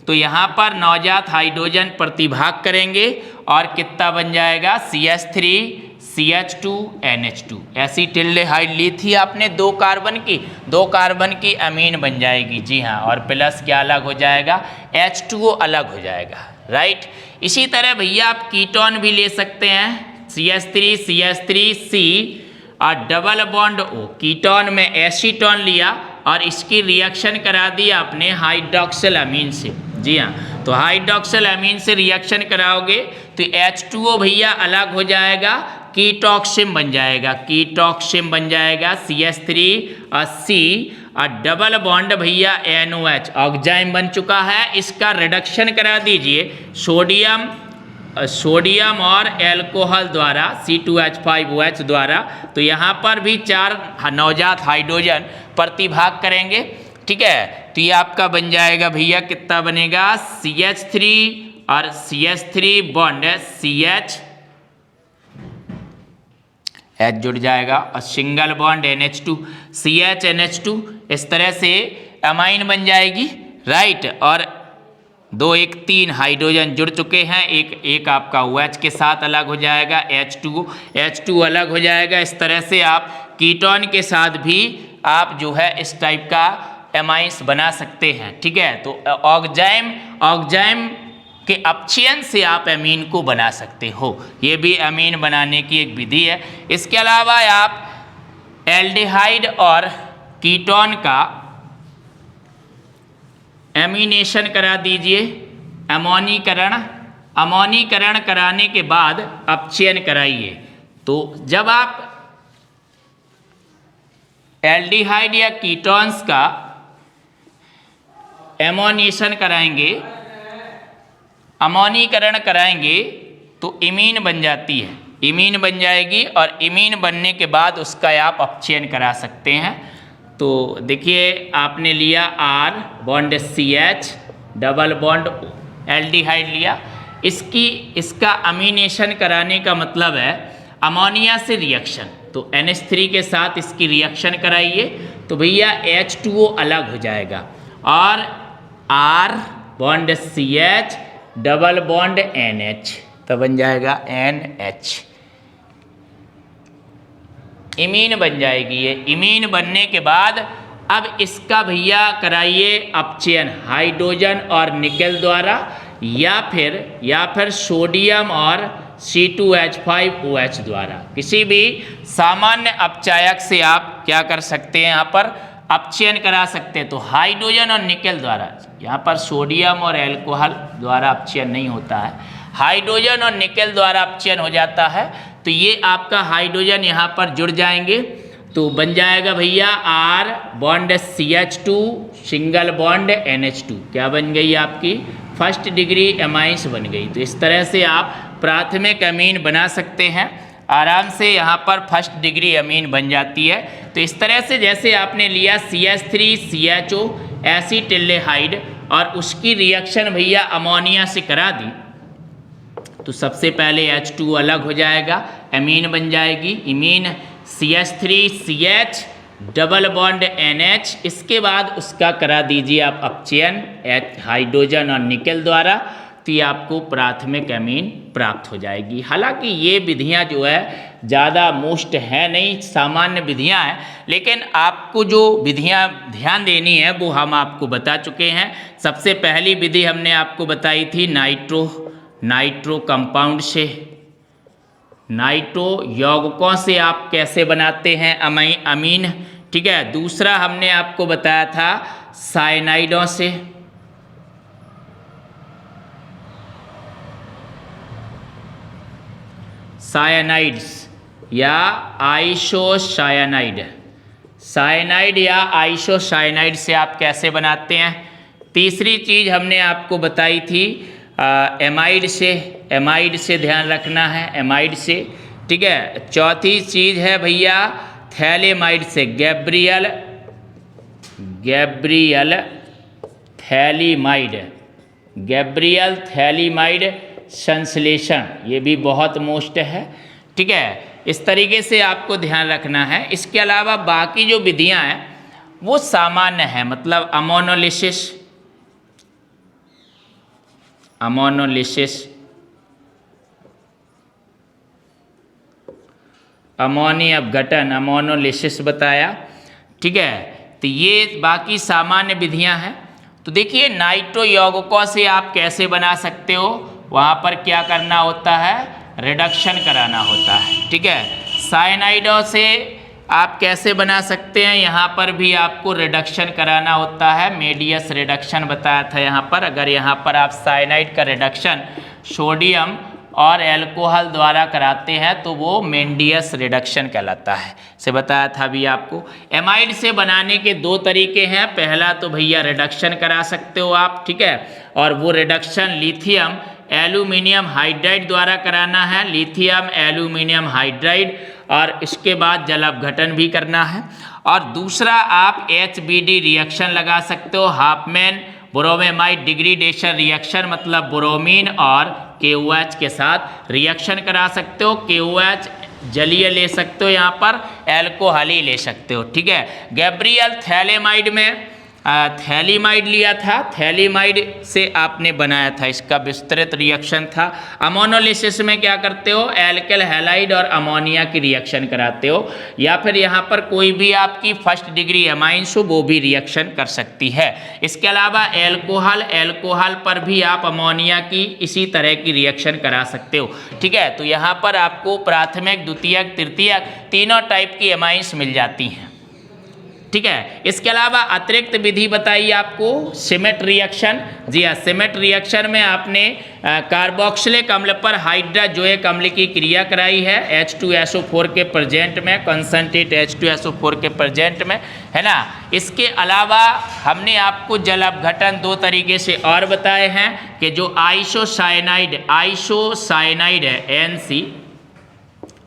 तो यहाँ पर नवजात हाइड्रोजन प्रतिभाग करेंगे और कितना बन जाएगा, CH3CH2NH2। एसिटिल्डेहाइड ली थी आपने 2 कार्बन की अमीन बन जाएगी, जी हाँ, और प्लस क्या अलग हो जाएगा, H2O अलग हो जाएगा, राइट। इसी तरह भैया आप कीटोन भी ले सकते हैं, CH3CH3C और डबल बॉन्ड O, कीटोन में एसीटोन लिया और इसकी रिएक्शन करा दिया आपने हाइड्रोक्सिल अमीन से, जी हाँ। तो हाइड्रोक्सिल अमीन से रिएक्शन कराओगे तो H2O भैया अलग हो जाएगा, कीटोक्सिम बन जाएगा, CH3 और C और डबल बॉन्ड भैया NOH ऑक्जाइम बन चुका है। इसका रिडक्शन करा दीजिए सोडियम और एल्कोहल द्वारा C2H5OH द्वारा, तो यहाँ पर भी 4 नवजात हाइड्रोजन प्रतिभाग करेंगे, ठीक है। तो ये आपका बन जाएगा भैया, कितना बनेगा, CH3 और CH3 बॉन्ड CH H जुड़ जाएगा और सिंगल बॉन्ड NH2 CHNH2, इस तरह से अमाइन बन जाएगी, राइट। और 2 1 3 हाइड्रोजन जुड़ चुके हैं, एक आपका OH के साथ अलग हो जाएगा, H2 अलग हो जाएगा। इस तरह से आप कीटोन के साथ भी आप जो है इस टाइप का एमाइंस बना सकते हैं, ठीक है। तो ऑक्जाइम के अपचयन से आप एमीन को बना सकते हो, ये भी एमीन बनाने की एक विधि है। इसके अलावा आप एल्डिहाइड और कीटोन का एमिनेशन करा दीजिए, अमोनीकरण कराने के बाद अपचयन कराइए। तो जब आप एल्डिहाइड या कीटोन्स का अमोनीकरण कराएंगे तो इमीन बन जाती है, इमीन बन जाएगी और इमीन बनने के बाद उसका आप अपचयन करा सकते हैं। तो देखिए आपने लिया R bond CH double bond aldehyde लिया, इसका अमीनेशन कराने का मतलब है अमोनिया से रिएक्शन, तो NH3 के साथ इसकी रिएक्शन कराइए तो भैया H2O अलग हो जाएगा और R bond CH double bond NH, तो बन जाएगा NH, इमीन बन जाएगी। ये इमीन बनने के बाद अब इसका भैया कराइए अपचयन हाइड्रोजन और निकेल द्वारा या फिर सोडियम और C2H5OH द्वारा, किसी भी सामान्य अपचायक से आप क्या कर सकते हैं, यहाँ पर अपचयन करा सकते हैं। तो हाइड्रोजन और निकेल द्वारा, यहाँ पर सोडियम और एल्कोहल द्वारा अपचयन नहीं होता है, हाइड्रोजन और निकेल द्वारा अपचयन हो जाता है। तो ये आपका हाइड्रोजन यहाँ पर जुड़ जाएंगे तो बन जाएगा भैया R bond CH2 single bond NH2, क्या बन गई आपकी फर्स्ट डिग्री एमाइंस बन गई। तो इस तरह से आप प्राथमिक अमीन बना सकते हैं, आराम से यहाँ पर फर्स्ट डिग्री अमीन बन जाती है। तो इस तरह से जैसे आपने लिया CH3 CHO एसिटिल्डेहाइड और उसकी रिएक्शन भैया अमोनिया से करा दी, तो सबसे पहले H2 अलग हो जाएगा, अमीन बन जाएगी, imine CH3CH double bond NH। इसके बाद उसका करा दीजिए आप अपचयन हाइड्रोजन और निकेल द्वारा, तो ये आपको प्राथमिक अमीन प्राप्त हो जाएगी। हालांकि ये विधियां जो है ज़्यादा मोस्ट है नहीं, सामान्य विधियां हैं, लेकिन आपको जो विधियां ध्यान देनी है वो हम आपको बता चुके हैं। सबसे पहली विधि हमने आपको बताई थी नाइट्रो कंपाउंड से, नाइट्रो यौगिकों से आप कैसे बनाते हैं अमीन, ठीक है। दूसरा हमने आपको बताया था साइनाइडों से, साइनाइड्स या आइसोसाइनाइड, साइनाइड या आइसोसाइनाइड से आप कैसे बनाते हैं। तीसरी चीज़ हमने आपको बताई थी एमाइड से ध्यान रखना है, एमाइड से, ठीक है। चौथी चीज़ है भैया थैलेमाइड से, गैब्रियल थैलीमाइड संश्लेषण, ये भी बहुत मोस्ट है, ठीक है। इस तरीके से आपको ध्यान रखना है। इसके अलावा बाकी जो विधियां हैं वो सामान्य है, मतलब अमोनोलिसिस, अमोनी अपघटन, अमोनोलिसिस बताया, ठीक है। तो ये बाकी सामान्य विधियां हैं। तो देखिए नाइट्रो यौगिकों से आप कैसे बना सकते हो, वहाँ पर क्या करना होता है, रिडक्शन कराना होता है, ठीक है। साइनाइडों से आप कैसे बना सकते हैं, यहाँ पर भी आपको रिडक्शन कराना होता है, मेडियस रिडक्शन बताया था यहाँ पर। अगर यहाँ पर आप साइनाइड का रिडक्शन सोडियम और एल्कोहल द्वारा कराते हैं तो वो मेंडियस रिडक्शन कहलाता है, से बताया था अभी आपको। एमाइड से बनाने के दो तरीके हैं, पहला तो भैया रिडक्शन करा सकते हो आप, ठीक है, और वो रिडक्शन लिथियम एल्यूमिनियम हाइड्राइड द्वारा कराना है, लिथियम एल्यूमिनियम हाइड्राइड, और इसके बाद जल अपघटन भी करना है। और दूसरा आप HBD रिएक्शन लगा सकते हो, हाफमैन ब्रोमेमाइड डिग्रेडेशन रिएक्शन, मतलब ब्रोमीन और KOH के साथ रिएक्शन करा सकते हो। KOH जलीय ले सकते हो, यहाँ पर एल्कोहली ले सकते हो, ठीक है। गैब्रियल थैलेमाइड में थैलीमाइड लिया था, थैलीमाइड से आपने बनाया था, इसका विस्तृत रिएक्शन था। अमोनोलिसिस में क्या करते हो, एल्केल हैलाइड और अमोनिया की रिएक्शन कराते हो, या फिर यहाँ पर कोई भी आपकी फर्स्ट डिग्री एमाइंस हो वो भी रिएक्शन कर सकती है। इसके अलावा एल्कोहल पर भी आप अमोनिया की इसी तरह की रिएक्शन करा सकते हो, ठीक है। तो यहाँ पर आपको प्राथमिक, द्वितीयक, तृतीयक तीनों टाइप की एमाइंस मिल जाती हैं, ठीक है। इसके अलावा अतिरिक्त विधि बताइए आपको सिमेट रिएक्शन। जी हाँ, सिमेट रिएक्शन में आपने कार्बोक्सिलिक अम्ल पर हाइड्राजोइक अम्ल की क्रिया कराई है H2SO4 के प्रेजेंट में, कंसंट्रेट H2SO4 के प्रेजेंट में, है ना। इसके अलावा हमने आपको जल अपघटन दो तरीके से और बताए हैं कि जो आइसोसाइनाइड है NC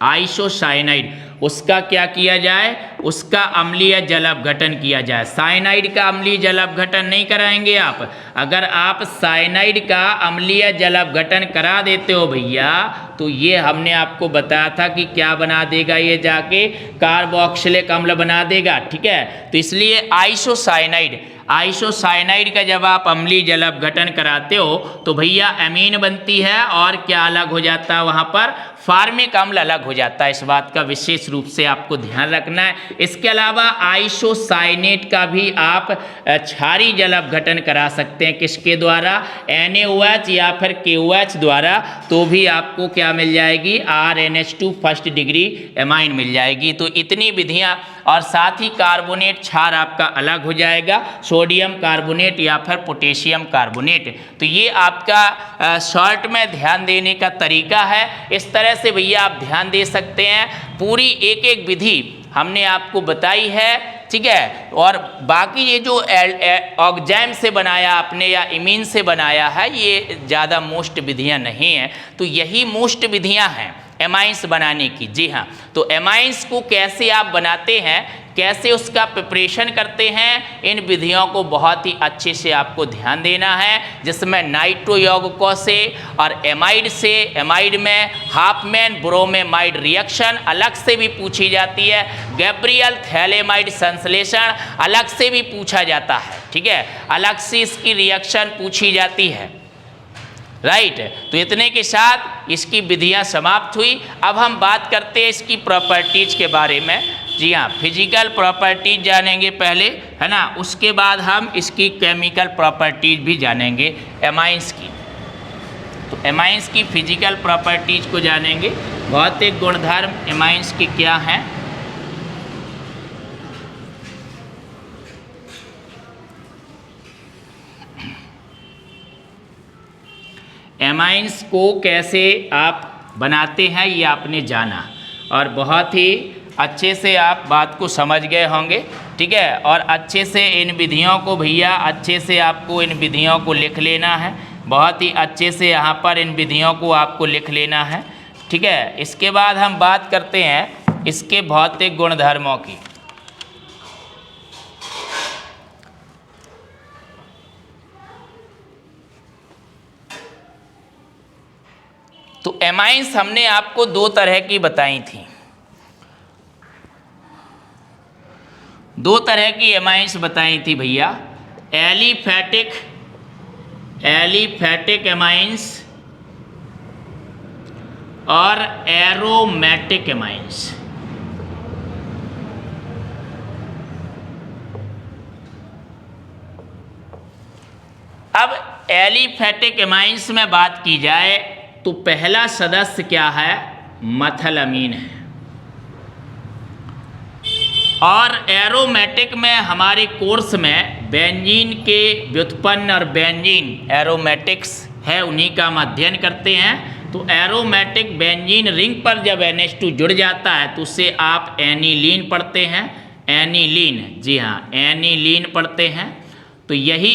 आइसोसाइनाइड, उसका क्या किया जाए, उसका अम्लीय जल अपघटन किया जाए। साइनाइड का अम्लीय जल अपघटन नहीं कराएंगे आप। अगर आप साइनाइड का अम्लीय जल अपघटन करा देते हो भैया, तो ये हमने आपको बताया था कि क्या बना देगा, ये जाके कार्बोक्सिलिक अम्ल बना देगा, ठीक है। तो इसलिए आइसोसाइनाइड का जब आप अम्लीय जल अपघटन कराते हो तो भैया अमीन बनती है, और क्या अलग हो जाता है, वहाँ पर फार्मिक अम्ल अलग हो जाता है। इस बात का विशेष रूप से आपको ध्यान रखना है। इसके अलावा आइसोसाइनेट का भी आप क्षारीय जल अपघटन करा सकते हैं, किसके द्वारा, NaOH या फिर KOH द्वारा, तो भी आपको क्या मिल जाएगी, RNH2 फर्स्ट डिग्री एमाइन मिल जाएगी। तो इतनी विधियाँ, और साथ ही कार्बोनेट क्षार आपका अलग हो जाएगा, सोडियम कार्बोनेट या फिर पोटेशियम कार्बोनेट। तो ये आपका शॉर्ट में ध्यान देने का तरीका है। इस तरह से भैया आप ध्यान दे सकते हैं। पूरी एक एक विधि हमने आपको बताई है, ठीक है। और बाकी ये जो ऑक्जाइम से बनाया आपने या इमीन से बनाया है, ये ज़्यादा मोस्ट विधियाँ नहीं हैं। तो यही मोस्ट विधियाँ हैं एमाइंस बनाने की। जी हाँ, तो एमाइंस को कैसे आप बनाते हैं, कैसे उसका प्रिपरेशन करते हैं, इन विधियों को बहुत ही अच्छे से आपको ध्यान देना है, जिसमें नाइट्रो यौगिकों से और एमाइड से, एमाइड में हाफमैन ब्रोमेमाइड रिएक्शन अलग से भी पूछी जाती है, गैब्रियल थैलेमाइड संश्लेषण अलग से भी पूछा जाता है, ठीक है, अलग से इसकी रिएक्शन पूछी जाती है, राइट। तो इतने के साथ इसकी विधियां समाप्त हुई। अब हम बात करते हैं इसकी प्रॉपर्टीज़ के बारे में। जी हाँ, फिजिकल प्रॉपर्टीज जानेंगे पहले, है ना, उसके बाद हम इसकी केमिकल प्रॉपर्टीज भी जानेंगे एमाइंस की। तो एमाइंस की फिजिकल प्रॉपर्टीज को जानेंगे। भौतिक गुणधर्म एमाइंस के क्या हैं। एमाइंस को कैसे आप बनाते हैं ये आपने जाना, और बहुत ही अच्छे से आप बात को समझ गए होंगे, ठीक है। और अच्छे से इन विधियों को भैया अच्छे से आपको इन विधियों को लिख लेना है, बहुत ही अच्छे से यहाँ पर इन विधियों को आपको लिख लेना है, ठीक है। इसके बाद हम बात करते हैं इसके भौतिक गुणधर्मों की। तो एमाइंस हमने आपको दो तरह की बताई थी, दो तरह की एमाइंस बताई थी भैया, एलिफैटिक एमाइंस और एरोमेटिक एमाइंस। अब एलिफैटिक एमाइंस में बात की जाए तो पहला सदस्य क्या है, मेथिलामीन है। और एरोमेटिक में हमारे कोर्स में बेंजीन के व्युत्पन्न और बेंजीन एरोमेटिक्स है, उन्हीं का हम अध्ययन करते हैं। तो एरोमेटिक बेंजीन रिंग पर जब NH2 जुड़ जाता है तो उससे आप एनिलीन पढ़ते हैं, एनिलीन, जी हाँ, एनिलीन पढ़ते हैं। तो यही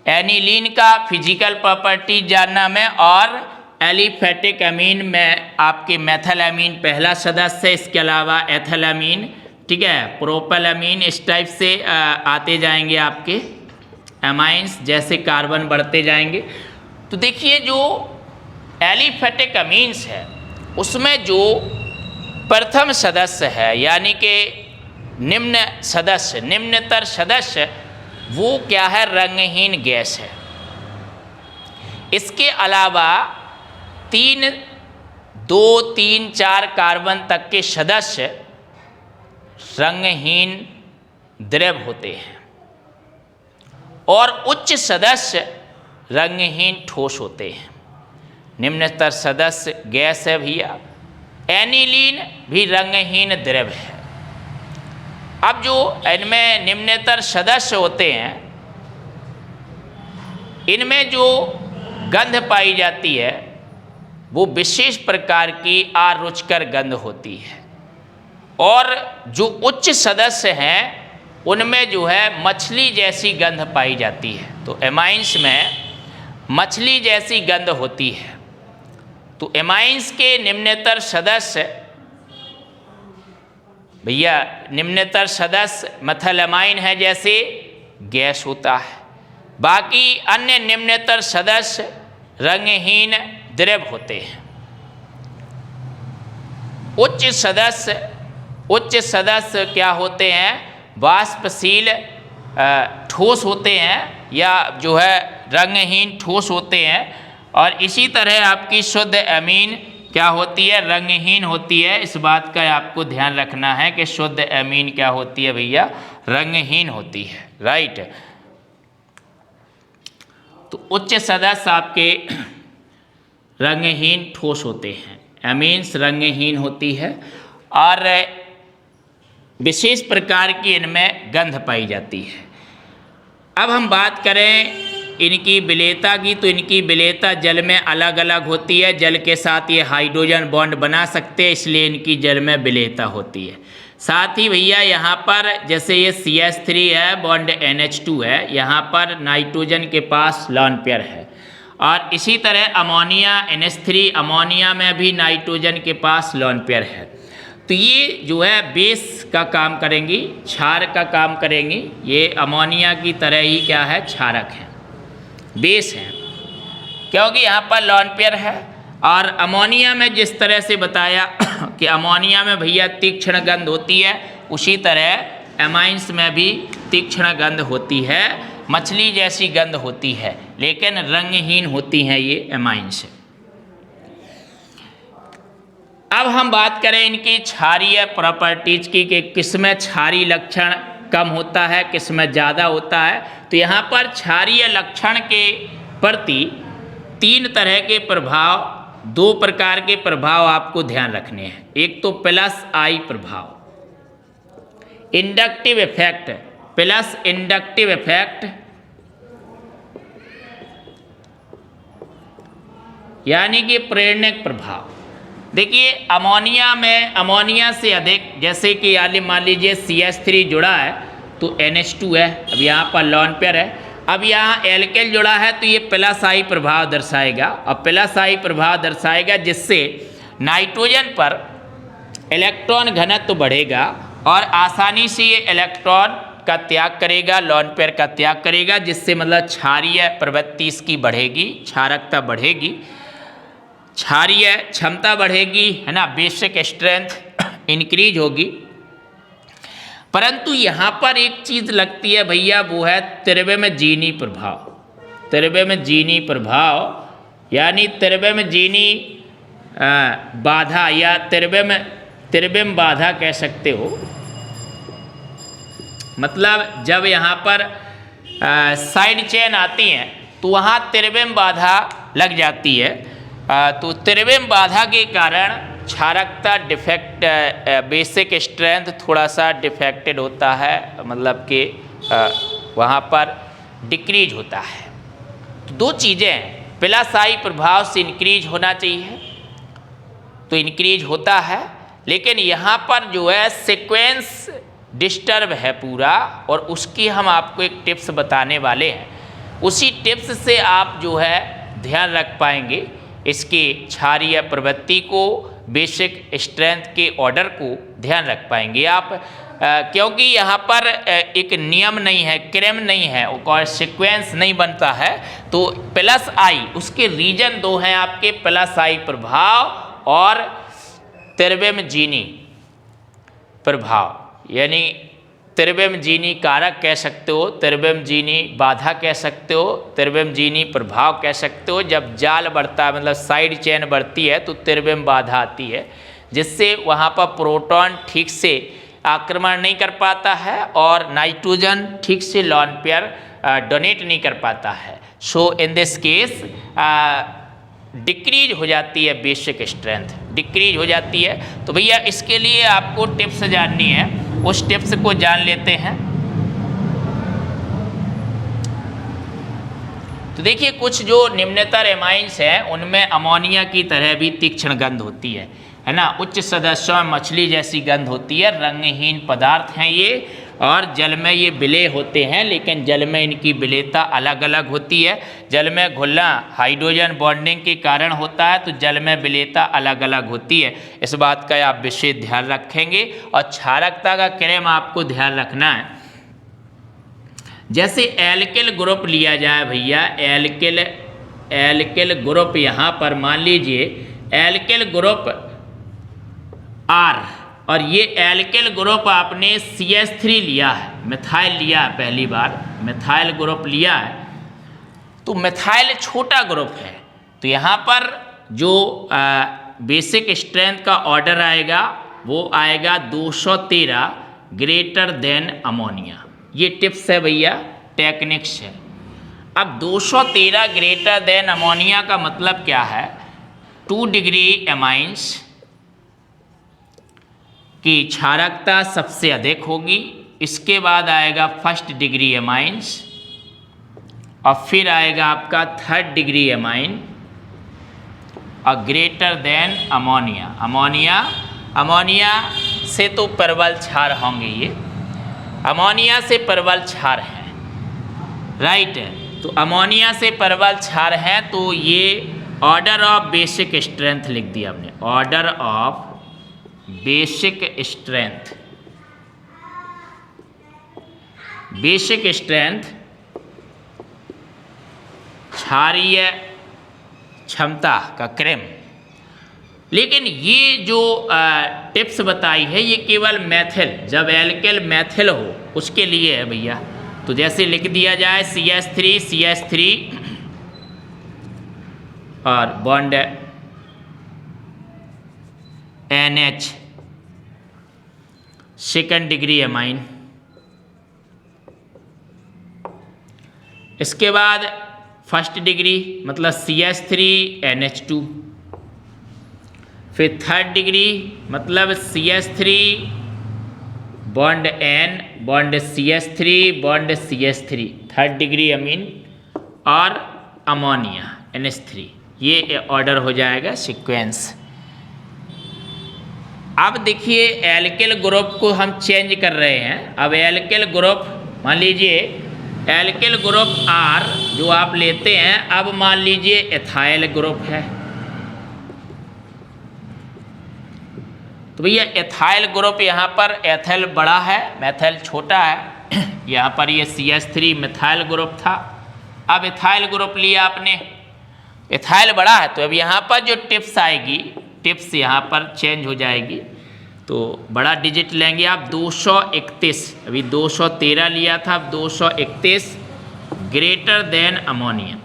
एनिलीन का फिजिकल प्रॉपर्टी जानना में, और एलिफैटिक अमीन में आपके मेथिलामीन पहला सदस्य है, इसके अलावा एथिलामीन, ठीक है, प्रोपेलामीन, इस टाइप से आते जाएंगे आपके एमाइंस, जैसे कार्बन बढ़ते जाएंगे। तो देखिए जो एलिफैटिक अमीन्स है उसमें जो प्रथम सदस्य है, यानी कि निम्नतर सदस्य, वो क्या है, रंगहीन गैस है। इसके अलावा 2, 3, 4 कार्बन तक के सदस्य रंगहीन द्रव होते हैं, और उच्च सदस्य रंगहीन ठोस होते हैं। निम्नतर सदस्य गैस है भैया, एनिलीन भी रंगहीन द्रव है। अब जो इनमें निम्नतर सदस्य होते हैं, इनमें जो गंध पाई जाती है वो विशेष प्रकार की अरुचिकर गंध होती है, और जो उच्च सदस्य हैं उनमें जो है मछली जैसी गंध पाई जाती है। तो एमाइंस में मछली जैसी गंध होती है। तो एमाइंस के निम्नतर सदस्य भैया, निम्नतर सदस्य मेथिलामाइन है, जैसे गैस होता है। बाकी अन्य निम्नतर सदस्य रंगहीन द्रव होते हैं। उच्च सदस्य क्या होते हैं, वाष्पशील ठोस होते हैं, या जो है रंगहीन ठोस होते हैं। और इसी तरह आपकी शुद्ध अमीन क्या होती है, रंगहीन होती है। इस बात का आपको ध्यान रखना है कि शुद्ध अमीन क्या होती है भैया, रंगहीन होती है, राइट। तो उच्च सदस्य आपके रंगहीन ठोस होते हैं, अमीन्स रंगहीन होती है, और विशेष प्रकार की इनमें गंध पाई जाती है। अब हम बात करें इनकी विलेयता की, तो इनकी विलेयता जल में अलग अलग होती है। जल के साथ ये हाइड्रोजन बॉन्ड बना सकते हैं, इसलिए इनकी जल में विलेयता होती है। साथ ही भैया यहाँ पर जैसे ये CH3 है, बॉन्ड NH2 है, यहाँ पर नाइट्रोजन के पास लॉन पेयर है। और इसी तरह अमोनिया NH3, अमोनिया में भी नाइट्रोजन के पास लॉन पेयर है। तो ये जो है बेस का काम करेंगी, क्षार का काम करेंगी। ये अमोनिया की तरह ही क्या है, क्षारक है, बेस है, क्योंकि यहाँ पर लॉन पेयर है। और अमोनिया में जिस तरह से बताया कि अमोनिया में भैया तीक्ष्ण गंध होती है, उसी तरह एमाइंस में भी तीक्ष्ण गंध होती है, मछली जैसी गंध होती है, लेकिन रंगहीन होती हैं ये एमाइंस। अब हम बात करें इनकी क्षारीय प्रॉपर्टीज की कि किसमें क्षारीय लक्षण कम होता है, किसमें ज़्यादा होता है। तो यहाँ पर क्षारीय लक्षण के प्रति 3 तरह के प्रभाव, 2 प्रकार के प्रभाव आपको ध्यान रखने हैं। एक तो +I प्रभाव, inductive effect, plus inductive effect, यानी कि प्रेरणक प्रभाव। देखिए अमोनिया में, अमोनिया से अधिक, जैसे कि मान लीजिए CH3 जुड़ा है तो NH2 है, अब यहाँ पर लॉन पेयर है। अब यहाँ एल्केल जुड़ा है तो ये +I प्रभाव दर्शाएगा, और +I प्रभाव दर्शाएगा जिससे नाइट्रोजन पर इलेक्ट्रॉन घनत्व बढ़ेगा और आसानी से ये इलेक्ट्रॉन का त्याग करेगा, लॉन पेयर का त्याग करेगा, जिससे मतलब क्षारीय प्रवृत्ति इसकी बढ़ेगी, क्षारकता बढ़ेगी, क्षारीय क्षमता बढ़ेगी, है ना, बेसिक स्ट्रेंथ इंक्रीज होगी। परंतु यहाँ पर एक चीज़ लगती है भैया, वो है त्रिविमजीनी प्रभाव। त्रिविमजीनी प्रभाव यानी त्रिविमजीनी बाधा या त्रिविम बाधा कह सकते हो। मतलब जब यहाँ पर साइड चेन आती हैं तो वहाँ त्रिविम बाधा लग जाती है। तो त्रिविम बाधा के कारण क्षारकता डिफेक्ट, बेसिक स्ट्रेंथ थोड़ा सा डिफेक्टेड होता है, मतलब कि वहाँ पर डिक्रीज होता है। तो 2 चीज़ें +I प्रभाव से इंक्रीज होना चाहिए, तो इंक्रीज होता है, लेकिन यहाँ पर जो है सीक्वेंस डिस्टर्ब है पूरा, और उसकी हम आपको एक टिप्स बताने वाले हैं। उसी टिप्स से आप जो है ध्यान रख पाएंगे इसकी क्षारीय प्रवृत्ति को, बेसिक स्ट्रेंथ के ऑर्डर को ध्यान रख पाएंगे आप, क्योंकि यहाँ पर एक नियम नहीं है, क्रम नहीं है और सीक्वेंस नहीं बनता है। तो +I, उसके रीजन 2 हैं आपके, +I प्रभाव और त्रिविमजीनी प्रभाव, यानी त्रिविमजीनी कारक कह सकते हो, त्रिविमजीनी बाधा कह सकते हो, त्रिविमजीनी प्रभाव कह सकते हो। जब जाल बढ़ता है, मतलब साइड चेन बढ़ती है, तो त्रिविम बाधा आती है, जिससे वहाँ पर प्रोटॉन ठीक से आक्रमण नहीं कर पाता है और नाइट्रोजन ठीक से लॉन पेयर डोनेट नहीं कर पाता है। सो इन दिस केस डिक्रीज हो जाती है, बेसिक स्ट्रेंथ डिक्रीज हो जाती है। तो भैया इसके लिए आपको टिप्स जाननी है, उस टिप्स को जान लेते हैं। तो देखिए कुछ जो निम्नतर एमाइंस हैं उनमें अमोनिया की तरह भी तीक्ष्ण गंध होती है ना, उच्च सदस्यों में मछली जैसी गंध होती है, रंगहीन पदार्थ हैं ये, और जल में ये विलेय होते हैं, लेकिन जल में इनकी विलेयता अलग अलग होती है। जल में घुलना हाइड्रोजन बॉन्डिंग के कारण होता है, तो जल में विलेयता अलग अलग होती है। इस बात का आप विशेष ध्यान रखेंगे, और क्षारकता का क्रम आपको ध्यान रखना है। जैसे एल्किल ग्रुप लिया जाए भैया, एल्किल ग्रुप यहाँ पर मान लीजिए एल्किल ग्रुप R, और ये एल्किल ग्रुप आपने CH3 लिया है, मिथाइल लिया है, पहली बार मिथाइल ग्रुप लिया है, तो मिथाइल छोटा ग्रुप है। तो यहाँ पर जो बेसिक स्ट्रेंथ का ऑर्डर आएगा वो आएगा 213 ग्रेटर देन अमोनिया। ये टिप्स है भैया, टेक्निक्स है। अब 213 ग्रेटर देन अमोनिया का मतलब क्या है, 2 डिग्री एमाइंस की क्षारकता सबसे अधिक होगी, इसके बाद आएगा 1st डिग्री एमाइंस, और फिर आएगा आपका 3rd डिग्री एमाइन, और ग्रेटर देन अमोनिया। अमोनिया से तो प्रबल क्षार होंगे, ये अमोनिया से प्रबल क्षार हैं, राइट। तो अमोनिया से प्रबल क्षार हैं, तो ये ऑर्डर ऑफ बेसिक स्ट्रेंथ लिख दिया हमने, order of basic strength, basic strength क्षारीय क्षमता का क्रम। लेकिन ये जो टिप्स बताई है ये केवल मैथिल, जब एल्केल मैथिल हो उसके लिए है भैया। तो जैसे लिख दिया जाए CH3 और bond NH second degree amine. इसके बाद फर्स्ट डिग्री मतलब CH3NH2, फिर थर्ड डिग्री मतलब CH3 bond N bond CH3 bond CH3 third degree amine, और अमोनिया NH3। ये ऑर्डर हो जाएगा सीक्वेंस। अब देखिए एल्केल ग्रुप को हम चेंज कर रहे हैं। अब एल्केल ग्रुप मान लीजिए एल्केल ग्रुप R जो आप लेते हैं, अब मान लीजिए एथाइल ग्रुप है, तो भैया एथाइल ग्रुप यहाँ पर एथाइल बड़ा है मैथाइल छोटा है। यहाँ पर ये CH3 मिथाइल ग्रुप था, अब एथाइल ग्रुप लिया आपने, एथाइल बड़ा है, तो अब यहाँ पर जो टिप्स आएगी, टिप्स यहाँ पर चेंज हो जाएगी। तो बड़ा डिजिट लेंगे आप 231, अभी 213 लिया था, अब 231 ग्रेटर देन अमोनिया।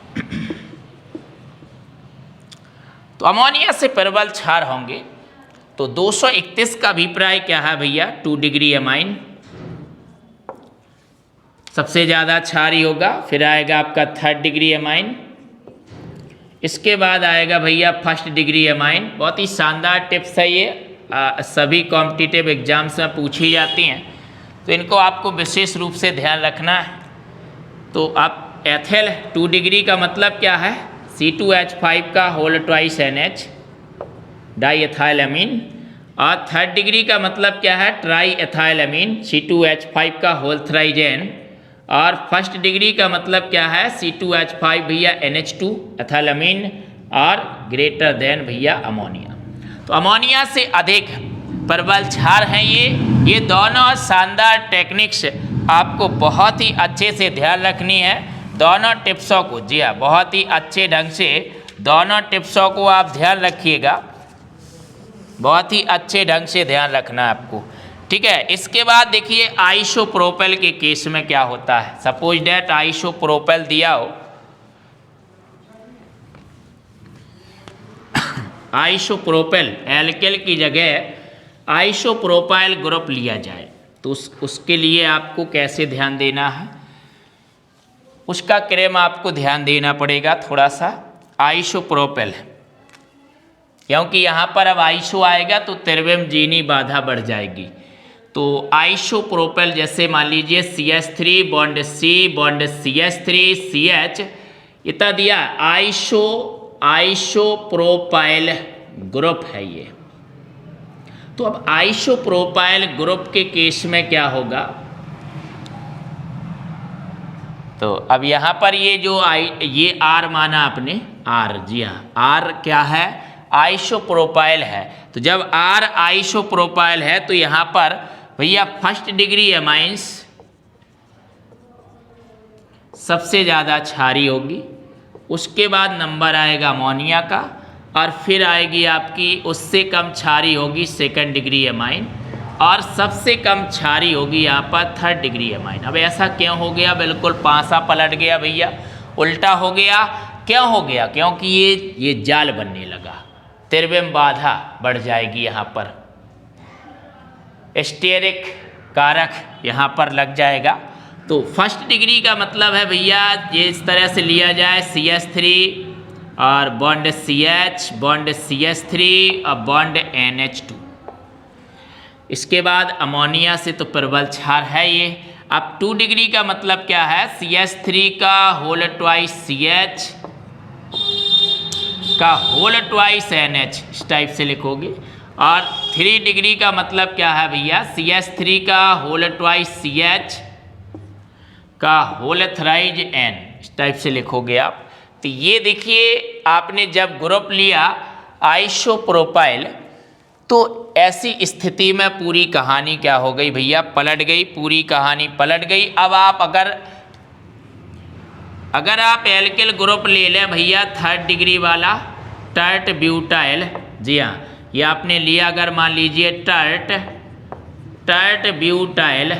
तो अमोनिया से प्रबल क्षार होंगे, तो 231 का अभिप्राय क्या है भैया, 2 डिग्री एमाइन सबसे ज़्यादा क्षारी होगा। फिर आएगा आपका थर्ड डिग्री एमाइन, इसके बाद आएगा भैया फर्स्ट डिग्री एमाइन। बहुत ही शानदार टिप्स है ये, सभी कॉम्पिटिटिव एग्जाम्स में पूछी जाती हैं, तो इनको आपको विशेष रूप से ध्यान रखना है। तो आप एथिल 2 डिग्री का मतलब क्या है, C2H5 का whole twice NH di ethyl amine, और थर्ड डिग्री का मतलब क्या है, ट्राई एथाइल अमीन C2H5 का होल थ्राइज N, और फर्स्ट डिग्री का मतलब क्या है, C2H5 भैया NH2 एथाइल अमीन और ग्रेटर देन भैया अमोनिया। तो अमोनिया से अधिक प्रबल क्षार हैं ये दोनों शानदार टेक्निक्स आपको बहुत ही अच्छे से ध्यान रखनी है। दोनों टिप्सों को, जी हाँ, बहुत ही अच्छे ढंग से दोनों टिप्सों को आप ध्यान रखिएगा, बहुत ही अच्छे ढंग से ध्यान रखना है आपको, ठीक है। इसके बाद देखिए आइसोप्रोपेल के केस में क्या होता है। सपोज डैट आइसोप्रोपेल दिया हो, आइसोप्रोपेल एल्केल की जगह आइसोप्रोपाइल ग्रुप लिया जाए, तो उसके लिए आपको कैसे ध्यान देना है, उसका क्रम आपको ध्यान देना पड़ेगा थोड़ा सा। आइसोप्रोपेल, क्योंकि यहाँ पर अब आइसो आएगा तो त्रिविम जीनी बाधा बढ़ जाएगी। तो आइसोप्रोपेल जैसे मान लीजिए CH3 bond C bond CH3 CH इतना दिया, आइसोप्रोपाइल ग्रुप है ये। तो अब आइसोप्रोपाइल ग्रुप के केस में क्या होगा, तो अब यहाँ पर ये जो ये R माना आपने, R, जी हाँ, R क्या है, आइसोप्रोपाइल है। तो जब R आइसोप्रोपाइल है तो यहाँ पर भैया फर्स्ट डिग्री एमाइंस सबसे ज़्यादा क्षारी होगी, उसके बाद नंबर आएगा अमोनिया का, और फिर आएगी आपकी उससे कम क्षारी होगी सेकंड डिग्री एमाइन, और सबसे कम क्षारी होगी यहाँ पर थर्ड डिग्री एमाइन। अब ऐसा क्यों हो गया, बिल्कुल पासा पलट गया भैया, उल्टा हो गया। क्यों हो गया, क्योंकि ये जाल बनने लगा, त्रिविम बाधा बढ़ जाएगी, यहाँ पर स्टेरिक कारक यहाँ पर लग जाएगा। तो फर्स्ट डिग्री का मतलब है भैया ये इस तरह से लिया जाए, CH3 और बॉन्ड CH बॉन्ड CH3 और बॉन्ड NH2। इसके बाद अमोनिया से तो प्रबल क्षार है ये। अब 2 डिग्री का मतलब क्या है, CH3 का होल ट्वाइस CH का होल ट्वाइस NH, इस टाइप से लिखोगे, और 3 डिग्री का मतलब क्या है भैया, CH3 का होल ट्वाइस CH का होल थ्राइज N, इस टाइप से लिखोगे आप। तो ये देखिए आपने जब ग्रुप लिया आइसोप्रोपाइल, तो ऐसी स्थिति में पूरी कहानी क्या हो गई भैया, पलट गई, पूरी कहानी पलट गई। अब आप अगर आप एल्किल ग्रुप ले लें भैया 3rd डिग्री वाला टर्ट ब्यूटाइल, जी हाँ ये आपने लिया, अगर मान लीजिए टर्ट ब्यूटाइल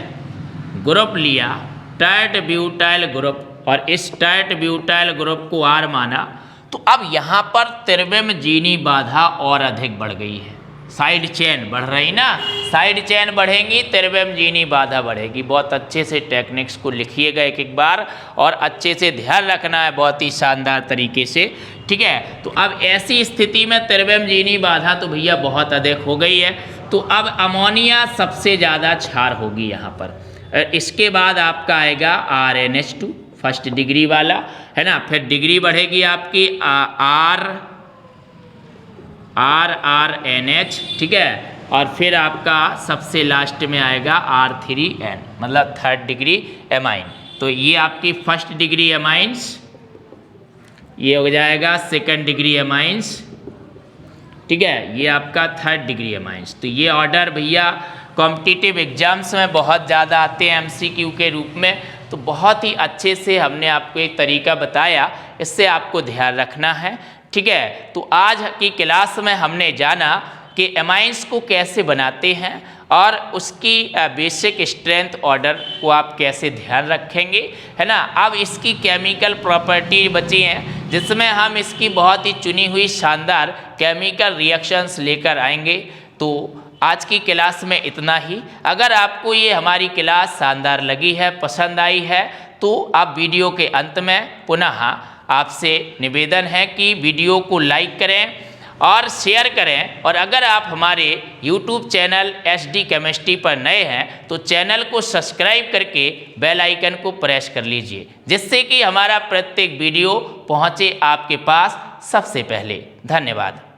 ग्रुप लिया, टर्ट ब्यूटाइल ग्रुप, और इस टर्ट ब्यूटाइल ग्रुप को R माना, तो अब यहाँ पर त्रिविमजीनी बाधा और अधिक बढ़ गई है, साइड चेन बढ़ रही ना, साइड चेन बढ़ेंगी त्रिविमजीनी बाधा बढ़ेगी। बहुत अच्छे से टेक्निक्स को लिखिएगा एक बार, और अच्छे से ध्यान रखना है बहुत ही शानदार तरीके से, ठीक है। तो अब ऐसी स्थिति में त्रिविमजीनी बाधा तो भैया बहुत अधिक हो गई है, तो अब अमोनिया सबसे ज़्यादा क्षार होगी यहाँ पर। इसके बाद आपका आएगा RNH2 फर्स्ट डिग्री वाला, है ना, फिर डिग्री बढ़ेगी आपकी RNH, ठीक है, और फिर आपका सबसे लास्ट में आएगा R3N, मतलब 3rd डिग्री एमाइन। तो ये आपकी फर्स्ट डिग्री एमाइंस, ये हो जाएगा 2nd डिग्री एमाइंस, ठीक है, ये आपका 3rd डिग्री एमाइंस। तो ये ऑर्डर भैया कॉम्पिटिटिव एग्जाम्स में बहुत ज़्यादा आते हैं MCQ के रूप में, तो बहुत ही अच्छे से हमने आपको एक तरीका बताया, इससे आपको ध्यान रखना है, ठीक है। तो आज की क्लास में हमने जाना कि एमाइंस को कैसे बनाते हैं और उसकी बेसिक स्ट्रेंथ ऑर्डर को आप कैसे ध्यान रखेंगे, है ना। अब इसकी केमिकल प्रॉपर्टी बची हैं, जिसमें हम इसकी बहुत ही चुनी हुई शानदार केमिकल रिएक्शंस लेकर आएंगे। तो आज की क्लास में इतना ही। अगर आपको ये हमारी क्लास शानदार लगी है, पसंद आई है, तो आप वीडियो के अंत में पुनः आपसे निवेदन है कि वीडियो को लाइक करें और शेयर करें, और अगर आप हमारे YouTube चैनल SD केमिस्ट्री पर नए हैं तो चैनल को सब्सक्राइब करके बेल आइकन को प्रेस कर लीजिए, जिससे कि हमारा प्रत्येक वीडियो पहुंचे आपके पास सबसे पहले। धन्यवाद।